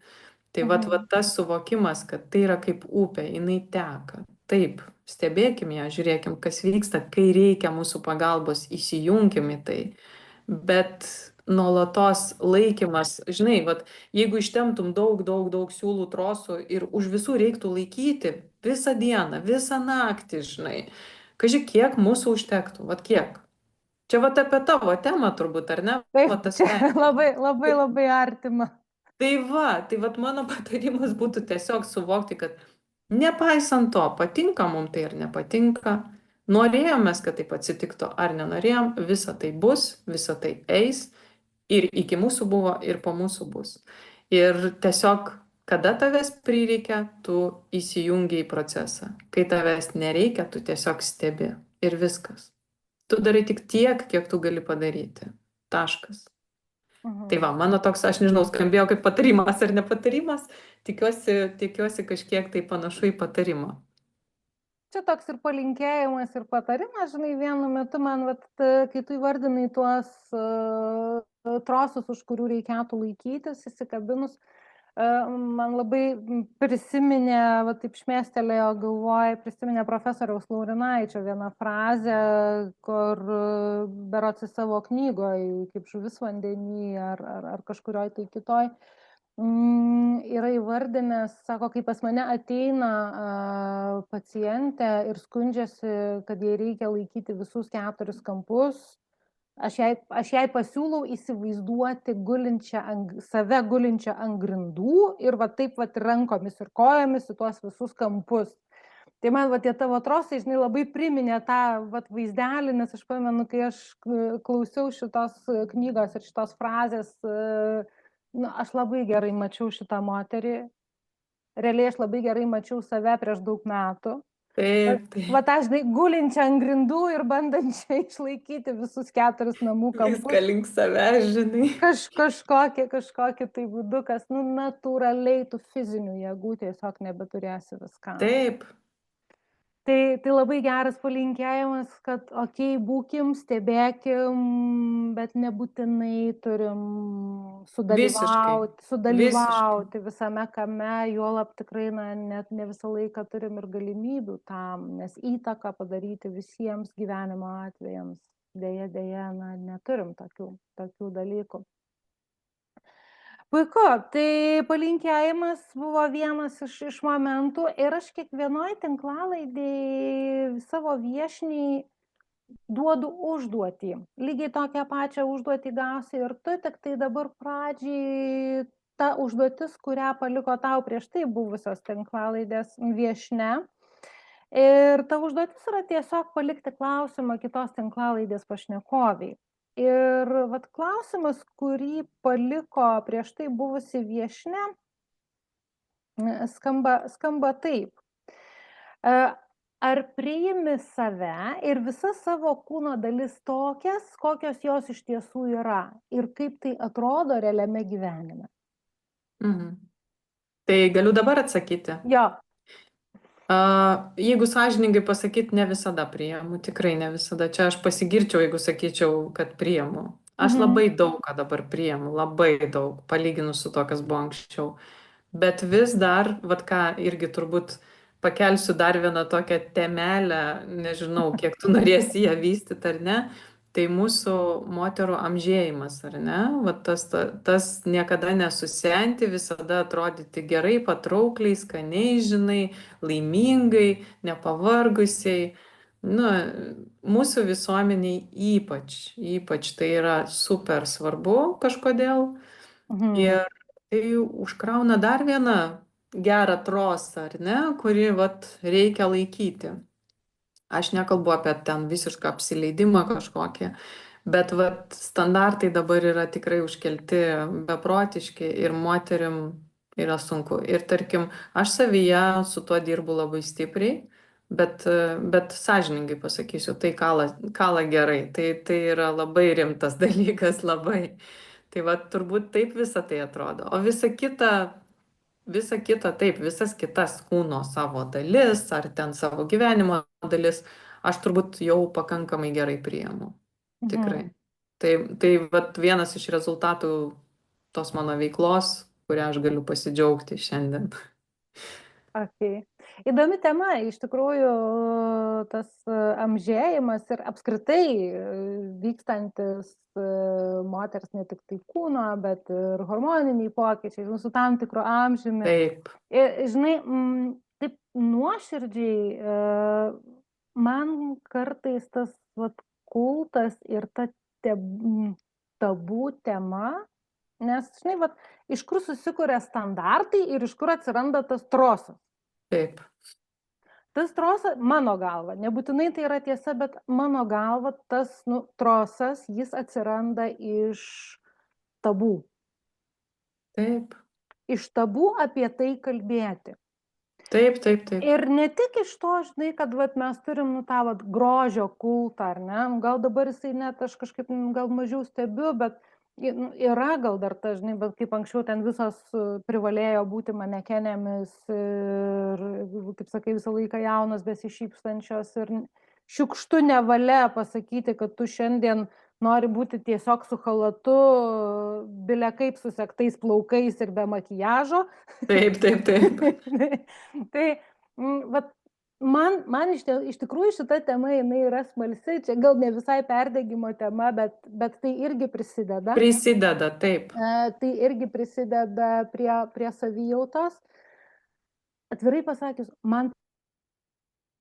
Tai vat tas suvokimas, kad tai yra kaip upė, jinai teka. Taip, stebėkim ją, žiūrėkim, kas vyksta, kai reikia mūsų pagalbos, įsijunkim į tai. Bet nuolatos laikymas, žinai, vat, jeigu ištemptum daug siūlų trosų ir už visų reiktų laikyti visą dieną, visą naktį, žinai, kažkaip kiek mūsų užtektų, vat kiek. Čia vat apie tavo temą turbūt, ar ne? Taip, Vat tas čia labai artima. Tai vat mano patarimas būtų tiesiog suvokti, kad nepaisant to, patinka mums tai ar nepatinka, norėjom mes, kad taip atsitiktų ar nenorėjom, visa tai bus, visa tai eis ir iki mūsų buvo ir po mūsų bus. Ir tiesiog, kada tavęs prireikia, tu įsijungi į procesą. Kai tavęs nereikia, tu tiesiog stebi ir viskas. Tu darai tik tiek, kiek tu gali padaryti. Taškas. Tai va, mano toks, aš nežinau, skambėjo kaip patarimas ar nepatarimas, tikiuosi kažkiek tai panašu į patarimą. Čia toks ir palinkėjimas, ir patarimas, žinai, vienu metu man, vat, kai tu įvardinai tuos trosus, už kurių reikėtų laikytis, įsikabinus, man labai prisiminė, va taip šmėstelėjo galvoj, prisiminė profesoriaus Laurinaičio vieną frazę, kur berods savo knygoje, kaip žuvis vandenį ar kažkurioj tai kitoj, yra įvardinęs, sako, kai pas mane ateina pacientė ir skundžiasi, kad jai reikia laikyti visus 4 kampus, aš jai pasiūlau įsivaizduoti save gulinčią ant grindų ir va taip va rankomis ir kojomis į tuos visus kampus. Tai man va tie tavo trosai, žinai, labai priminė tą va vaizdelį, nes aš pamenu, kai aš klausiau šitos knygos ir šitos frazės, nu, aš labai gerai mačiau šitą moterį, realiai aš labai gerai mačiau save prieš daug metų. Taip. Va tą, žinai, gulinčią ant grindų ir bandančią išlaikyti visus 4 namų kampus. Viską link savęs, žinai. Kažkokį tai būdu, kas, nu, natūraliai tų fizinių jėgų tiesiog nebeturėsi viskam. Taip. Tai labai geras palinkėjimas, kad, okei, būkim, stebėkim, bet nebūtinai turim sudalyvauti visame kame, juolab tikrai, na, net ne visą laiką turim ir galimybių tam, nes įtaką padaryti visiems gyvenimo atvejams, dėja, na, neturim tokių dalykų. Puiku, tai palinkėjimas buvo vienas iš momentų ir aš kiekvienoj tinklalaidėj savo viešniai duodu užduotį. Lygiai tokią pačią užduotį gausi ir tu, tik tai dabar pradžiai ta užduotis, kurią paliko tau prieš tai buvusios tinklalaidės viešnia. Ir ta užduotis yra tiesiog palikti klausimą kitos tinklalaidės pašnekoviai. Ir vat klausimas, kurį paliko prieš tai buvusi viešnia, skamba taip. Ar priimi save ir visas savo kūno dalis tokias, kokios jos iš tiesų yra ir kaip tai atrodo realiame gyvenime? Tai galiu dabar atsakyti? Jo. Jeigu sąžiningai pasakyti, ne visada priimu, tikrai ne visada. Čia aš pasigirčiau, jeigu sakyčiau, kad priimu. Aš labai daug ką dabar priimu, labai daug, palyginus su to, kas buvo anksčiau. Bet vis dar, vat ką irgi turbūt pakelsiu dar vieną tokią temelę, nežinau, kiek tu norėsi ją vystyti ar ne, tai mūsų moterų amžėjimas, ar ne? Vat tas niekada nesusenti, visada atrodyti gerai, patraukliai, skaniai, žinai, laimingai, nepavargusiai. Na, mūsų visuomeniai ypač tai yra super svarbu kažkodėl. Mhm. Ir tai užkrauna dar vieną gerą trosą, ar ne, kuri vat reikia laikyti. Aš nekalbu apie ten visišką apsileidimą kažkokį, bet vat standartai dabar yra tikrai užkelti beprotiški ir moterim yra sunku. Ir tarkim, aš savyje su tuo dirbu labai stipriai, bet sąžiningai pasakysiu, tai kala gerai. Tai yra labai rimtas dalykas, labai. Tai va turbūt taip visa tai atrodo. O visa kita, taip, visas kitas kūno savo dalis ar ten savo gyvenimo dalis, aš turbūt jau pakankamai gerai priimu. Tikrai. Mhm. Tai vat vienas iš rezultatų tos mano veiklos, kurią aš galiu pasidžiaugti šiandien. Okay. Įdomi tema, iš tikrųjų, tas amžėjimas ir apskritai vykstantis moters ne tik tai kūno, bet ir hormoniniai pokyčiai, su tam tikru amžiumi. Taip, Ir, žinai, taip nuoširdžiai, man kartais tas vat, kultas ir ta tabų tema, nes, žinai, vat, iš kur susikuria standartai ir iš kur atsiranda tas trosas. taip, Tas trosas, mano galva, nebūtinai tai yra tiesa, bet mano galva tas trosas, jis atsiranda iš tabų. taip, Iš tabų apie tai kalbėti. taip, taip, taip. Ir ne tik iš to, žinai, kad vat, mes turim tą vat, grožio kultą, ar ne? Gal dabar jisai net aš kažkaip gal mažiau stebiu, bet yra gal dar ta, žinai, bet kaip anksčiau ten visos privalėjo būti manekenėmis ir, kaip sakai, visą laiką jaunos, besišypstančios ir šiukštu nevalia pasakyti, kad tu šiandien nori būti tiesiog su halatu, bile kaip susektais plaukais ir be makijažo. Taip, taip, taip. Tai, vat, man iš tikrųjų šita tema, jinai yra smalsi, čia gal ne visai perdegimo tema, bet tai irgi prisideda. Prisideda, taip. Tai irgi prisideda prie savijautos. Atvirai pasakius, man,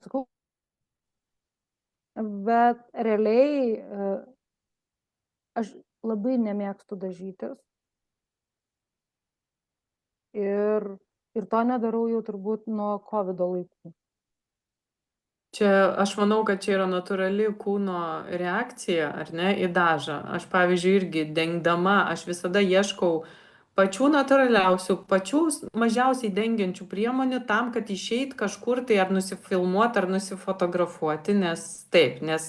sakau, bet realiai aš labai nemėgstu dažytis. Ir to nedarau jau turbūt nuo COVID laikų. Čia aš manau, kad čia yra natūrali kūno reakcija, ar ne, į dažą. Aš, pavyzdžiui, irgi dengdama, aš visada ieškau pačių natūraliausių, pačių mažiausiai dengiančių priemonių tam, kad išeit kažkur tai ar nusifilmuoti, ar nusifotografuoti, nes,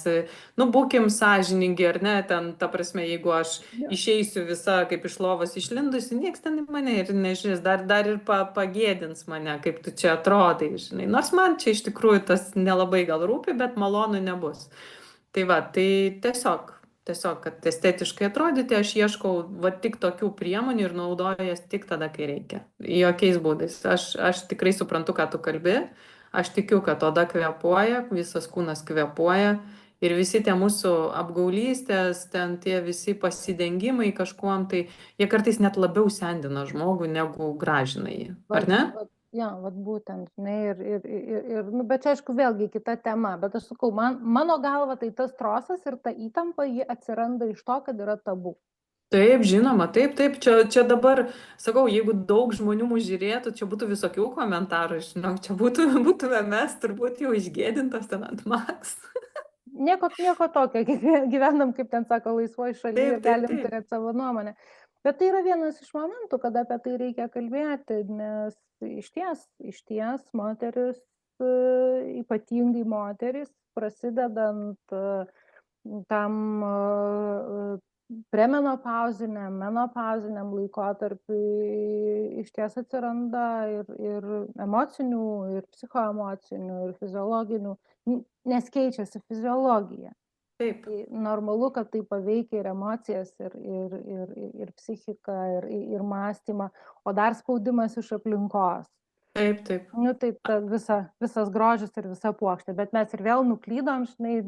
nu, būkim sąžiningi, ar ne, ten, ta prasme, jeigu aš išeisiu visa kaip iš lovos išlindusi, nieks ten į mane ir nežiūrės, dar ir pagėdins mane, kaip tu čia atrodai, žinai. Nors man čia iš tikrųjų tas nelabai gal rūpi, bet malonu nebus. Tai va, tai tiesiog, kad estetiškai atrodyti, aš ieškau va tik tokių priemonių ir naudoju jas tik tada, kai reikia. Jokiais būdais. Aš tikrai suprantu, ką tu kalbi. Aš tikiu, kad oda kvėpuoja, visas kūnas kvėpuoja. Ir visi tie mūsų apgaulystės, ten tie visi pasidengimai kažkuom, tai jie kartais net labiau sendina žmogų, negu gražina jį. Ar ne? Ja, vat būtent, žinai, bet čia aišku vėlgi kita tema, bet aš sakau, mano galva tai tas trosas ir ta įtampa, ji atsiranda iš to, kad yra tabu. Taip, žinoma, taip, čia dabar, sakau, jeigu daug žmonių mūsų žiūrėtų, čia būtų visokių komentarų, žinok, čia būtume mes turbūt jau išgėdintos ten ant maks. Nieko tokio, gyvenam, kaip ten sako, laisvoji šalyje ir galim turėti savo nuomonę. Bet tai yra vienas iš momentų, kada apie tai reikia kalbėti, nes iš ties moteris, ypatingai moteris, prasidedant tam premenopauziniam, menopauziniam laikotarpiui iš ties atsiranda ir emocinių, ir psichoemocinių, ir fiziologinių, nes keičiasi fiziologija. Taip. Tai normalu, kad tai paveikia ir emocijas, ir psichiką, ir mąstymą, o dar spaudimas iš aplinkos. Taip, taip. Nu, tai visas grožis ir visa puokštė, bet mes ir vėl nuklydom, žinai,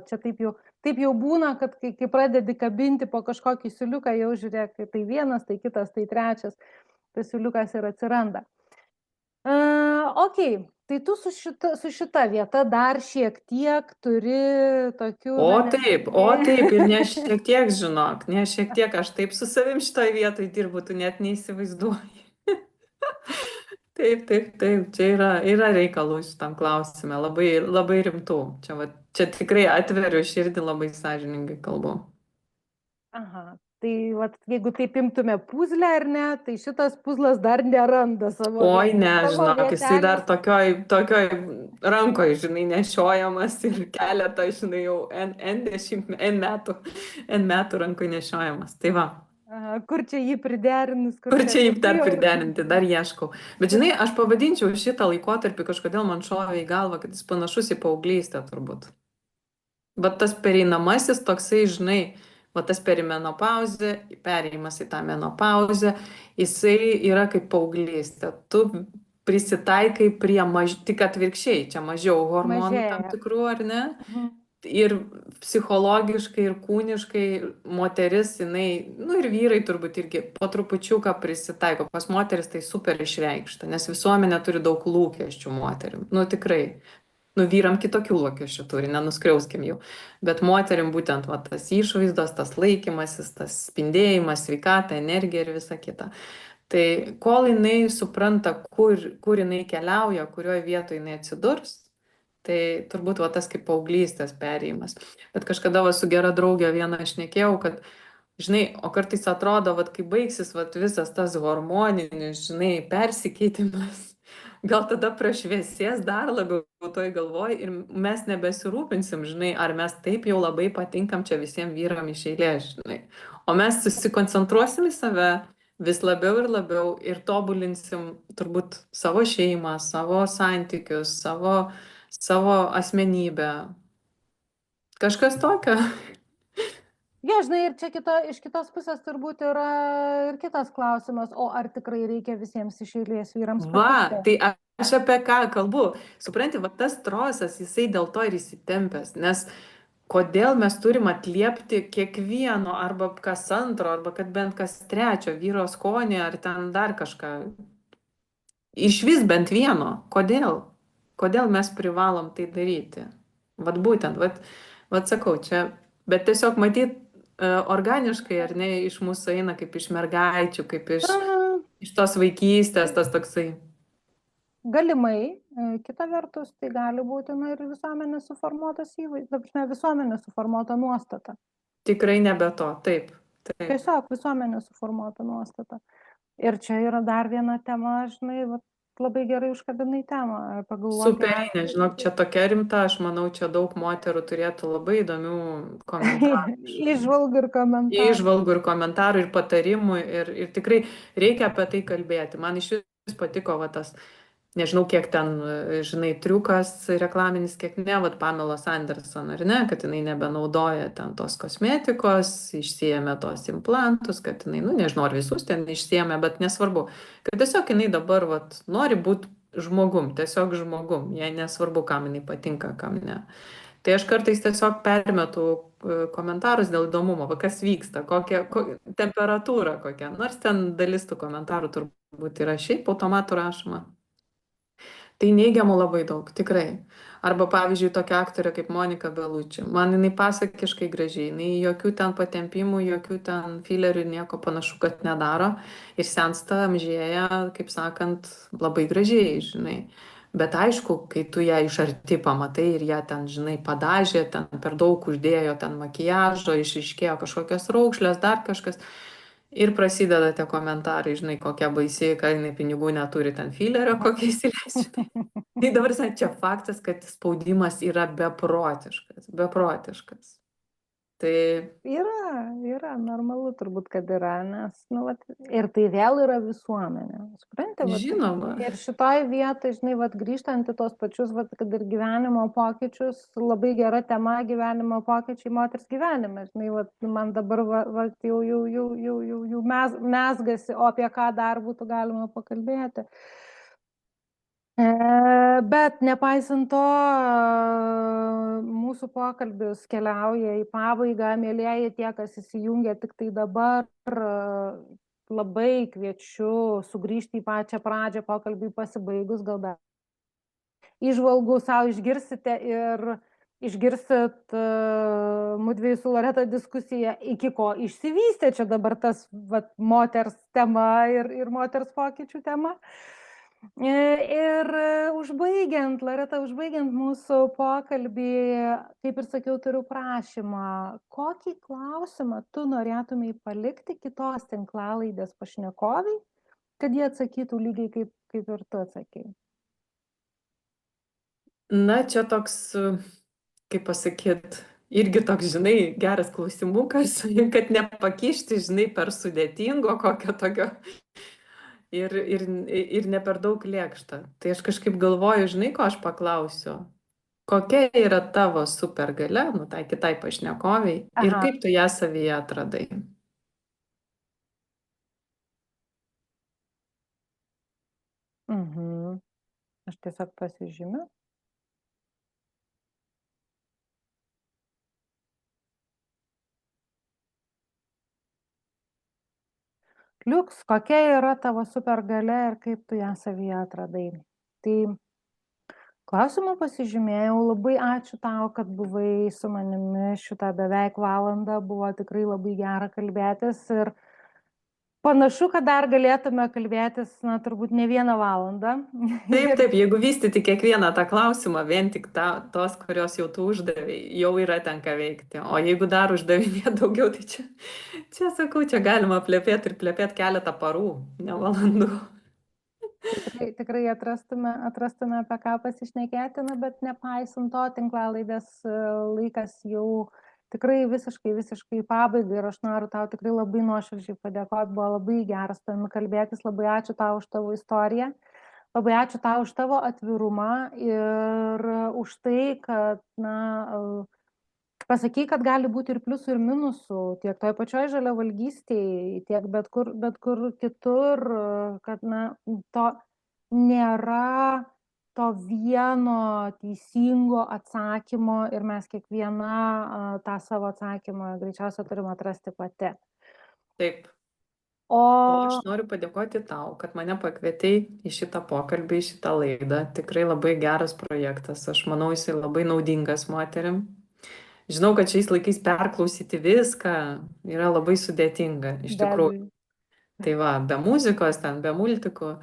čia taip jau būna, kad kai pradedi kabinti po kažkokį siuliuką, jau žiūrėk, tai vienas, tai kitas, tai trečias, tas siuliukas ir atsiranda. okei, tai tu su šita vieta dar šiek tiek turi tokių, O na, taip, ir ne šiek tiek, žinok, ne šiek tiek, aš taip su savim šitoj vietoj dirbu, tu net neįsivaizduoji. Taip, čia yra reikalų šitam klausime, labai, labai rimtų. Čia tikrai atveriu širdį, labai sąžiningai kalbu. Aha, tai vat, jeigu taip imtume puzlę ar ne, tai šitas puzlas dar neranda Oi, ne, savo žinok, jisai dar vietelės. tokioj rankoj, žinai, nešiojamas ir keletą, žinai, jau N metų rankoj nešiojamas. Tai va, Aha, kur čia jį priderinus, kur čia jį paskui dar jau- priderinti, dar ieškau. Bet, žinai, aš pavadinčiau šitą laikotarpį, kažkodėl man šovė į galvą, kad jis panašus į paauglystę turbūt. Bet tas pereinamasis toksai, žinai, va tas perimenopauzė, perėjimas į tą menopauzę, jisai yra kaip paauglystė. Tu prisitaikai prie tik atvirkščiai, čia mažiau hormonų tam mažėja. tikrų, ar ne? Mhm. Ir psichologiškai, ir kūniškai moteris, jinai, nu ir vyrai turbūt irgi po trupučiuką prisitaiko. Pas moteris tai super išreikšta, nes visuomenė turi daug lūkesčių moterim. Nu tikrai. Nu, vyram kitokių lūkesčių turi, nenuskriauskim jų. Bet moterim būtent va, tas išvaizdos, tas laikymasis, tas spindėjimas, sveikata, energija ir visa kita. Tai kol jinai supranta, kur jinai keliauja, kurioje vietoje jinai atsidurs, tai turbūt va, tas kaip paauglystės perėjimas. Bet kažkada va, su gera draugė vieną aš nekėjau, kad, žinai, o kartais atrodo, va, kai baigsis va, visas tas hormoninis, žinai, persikeitimas, gal tada prašviesės dar labiau toj galvoj ir mes nebesirūpinsim, žinai, ar mes taip jau labai patinkam čia visiems vyram iš eilės, žinai. O mes susikoncentruosim į save vis labiau ir labiau ir tobulinsim turbūt savo šeimą, savo santykius, savo asmenybę. Kažkas tokio. Jo, žinai, ir čia iš kitos pusės turbūt yra ir kitas klausimas, o ar tikrai reikia visiems iš eilės vyrams Va, patikti? tai aš apie ką kalbu. Supranti, va tas trosas, jisai dėl to ir įsitempęs, nes kodėl mes turim atliepti kiekvieno arba kas antro, arba kad bent kas trečio vyro skonį ar ten dar kažką. Iš vis bent vieno. Kodėl? Kodėl mes privalom tai daryti? Vat būtent, vat sakau, čia, bet tiesiog matyt, organiškai ar ne, iš mūsų eina kaip iš mergaičių, kaip Na, iš tos vaikystės, tas toksai. galimai, kita vertus, tai gali būti na, ir visuomenės suformuotas įvaizdis, visuomenės suformuota nuostata. Tikrai nebe to, taip. Tiesiog visuomenės suformuota nuostata. Ir čia yra dar viena tema, žinai, vat, labai gerai užkabinai temą. Pagalvoti, Superinė, žinok, čia tokia rimta, aš manau, čia daug moterų turėtų labai įdomių komentarų. įžvalgų ir komentarų. Įžvalgų ir komentarų ir patarimų ir tikrai reikia apie tai kalbėti. Man iš vis patiko va, tas, nežinau, kiek ten, žinai, triukas reklaminis, kiek ne, va, Pamelos Anderson, ar ne, kad jinai nebenaudoja ten tos kosmetikos, išsiėmė tos implantus, kad jinai, nu, nežinau, ar visus ten išsiėmė, bet nesvarbu, kad tiesiog jinai dabar va, nori būti žmogum, tiesiog žmogum, jai nesvarbu, kam jinai patinka, kam ne. Tai aš kartais tiesiog permetu komentarus dėl įdomumo, va, kas vyksta, temperatūra kokia. Nors ten dalis tų komentarų turbūt yra šiaip automatų rašoma. Tai neigiamų labai daug, tikrai. Arba pavyzdžiui tokia aktorė kaip Monika Belucci. Man jinai pasakiškai gražiai, jinai jokių ten patempimų, jokių ten filerių, nieko panašu, kad nedaro. Ir sensta, amžėja, kaip sakant, labai gražiai, žinai. Bet aišku, kai tu ją iš arti pamatai ir ją ten, žinai, padažė, ten per daug uždėjo ten makiažo, išryškėjo kažkokios raukšlės, dar kažkas. Ir prasideda tie komentarai, žinai, kokia baisiai, kad jinai pinigų neturi ten filerio, kokia įsileisiu. Tai dabar, čia faktas, kad spaudimas yra beprotiškas, beprotiškas. Tai Yra, normalu turbūt, kad yra, nes, nu, vat, ir tai vėl yra visuomenė. Supranti, vat, žinoma, ir šitoj vietoj, žinai, vat, grįžtant į tos pačius, vat, kad ir gyvenimo pokyčius, labai gera tema gyvenimo pokyčiai moters gyvenime. Žinai, vat, man dabar vat, jau mesgasi, o apie ką dar būtų galima pakalbėti. Bet nepaisant to, mūsų pokalbis keliauja į pabaigą. Mėlyjeji, tie, kas įsijungia tik tai dabar, labai kviečiu sugrįžti į pačią pradžią pokalbį pasibaigus, gal dar įžvalgų savo išgirsite ir išgirsit mudviejų su Loreta diskusiją, iki ko išsivystė čia dabar tas vat, moters tema ir moters pokyčių tema. Ir užbaigiant, Loreta, užbaigiant mūsų pokalbį, kaip ir sakiau, turiu prašymą. Kokį klausimą tu norėtumai palikti kitos tinklalaidės pašnekoviai, kad jie atsakytų lygiai kaip ir tu atsakei? Na, čia toks, kaip pasakyt, irgi toks, žinai, geras klausimukas, kad nepakišti, žinai, per sudėtingo kokio tokio ir ne per daug lėkšta. Tai aš kažkaip galvoju, žinai, ko aš paklausiu. Kokia yra tavo supergalia, nu tai kitai pašnekoviai, ir Aha. kaip tu ją savyje atradai? Mhm. Aš tiesiog pasižymiu. Liuks, kokia yra tavo supergalia ir kaip tu ją savyje atradai? Tai klausimą pasižymėjau, labai ačiū tau, kad buvai su manimi šitą beveik valandą, buvo tikrai labai gera kalbėtis ir panašu, kad dar galėtume kalbėtis, na, turbūt ne vieną valandą. Taip, jeigu vystyti kiekvieną tą klausimą, vien tik tos, kurios jau tu uždavai, jau yra ten ką veikti. O jeigu dar uždavinė daugiau, tai čia sakau, čia galima plėpėti ir plėpėti keletą parų, ne valandų. Tikrai atrastume apie ką pasišnekėti, na, bet nepaisant to, tinklalaidės laikas jau tikrai visiškai pabaigai ir aš noriu tau tikrai labai nuoširdžiai padėkoti, buvo labai geras tavimi kalbėtis, labai ačiū tau už tavo istoriją, labai ačiū tau už tavo atvirumą ir už tai, kad, na, pasakai, kad gali būti ir pliusų, ir minusų, tiek toj pačioj žaliavalgystėj, tiek bet kur kitur, kad, na, to nėra to vieno teisingo atsakymo ir mes kiekviena tą savo atsakymą greičiausiai turim atrasti pati. Taip. O aš noriu padėkoti tau, kad mane pakvietei į šitą pokalbį, į šitą laidą. Tikrai labai geras projektas. Aš manau, jisai labai naudingas moterim. Žinau, kad šiais laikais perklausyti viską yra labai sudėtinga, iš tikrųjų. Tai va, be muzikos, ten, be multikų.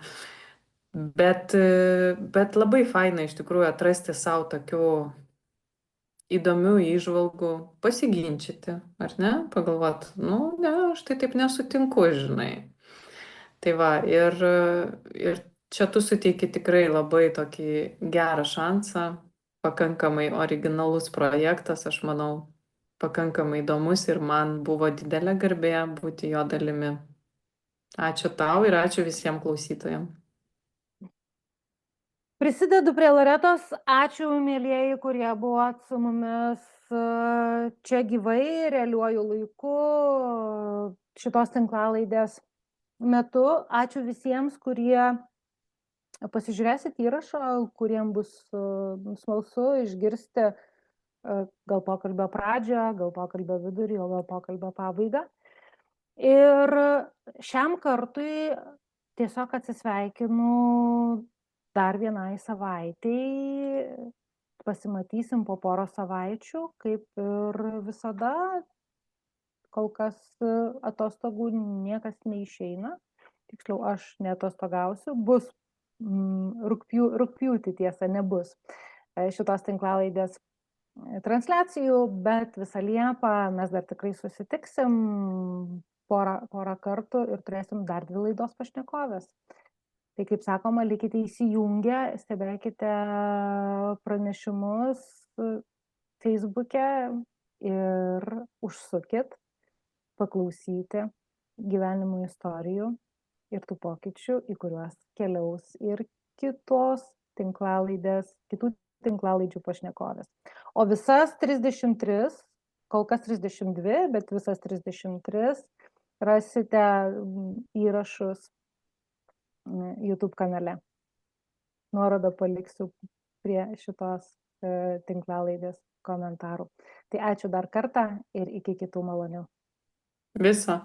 Bet labai faina iš tikrųjų atrasti savo tokių įdomių įžvalgų, pasiginčyti, ar ne? Pagalvot, nu, ne, aš tai taip nesutinku, žinai. Tai va, ir čia tu suteiki tikrai labai tokį gerą šansą, pakankamai originalus projektas, aš manau, pakankamai įdomus ir man buvo didelė garbė būti jo dalimi. Ačiū tau ir ačiū visiems klausytojams. Prisidedu prie Loretos, ačiū mėlyjeji, kurie buvot su mumis čia gyvai, realiuoju laiku, šitos tinklalaidės metu. Ačiū visiems, kurie pasižiūrėsit įrašą, kuriem bus smalsu išgirsti gal pokalbio pradžią, gal pokalbio vidurį, o gal pokalbio pabaigą. Ir šiam kartui tiesiog atsisveikinu dar vienai savaitei. Pasimatysim po poros savaičių, kaip ir visada. Kol kas atostogų niekas neišeina. Tiksliau, aš neatostogausiu. Bus rugpjūtį, tiesa, nebus šitos tinklalaidės transliacijų, bet visą Liepą mes dar tikrai susitiksim porą kartų ir turėsim dar 2 laidos pašnekovės. Tai kaip sakoma, likite įsijungę, stebėkite pranešimus Facebook'e ir užsukit paklausyti gyvenimo istorijų ir tų pokyčių, į kuriuos keliaus ir kitų tinklalaidžių pašnekovės. O visas 33, kol kas 32, bet visas 33 rasite įrašus YouTube kanale. Nuorodą paliksiu prie šitos tinklalaidės komentarų. Tai ačiū dar kartą ir iki kitų malonių. Viso.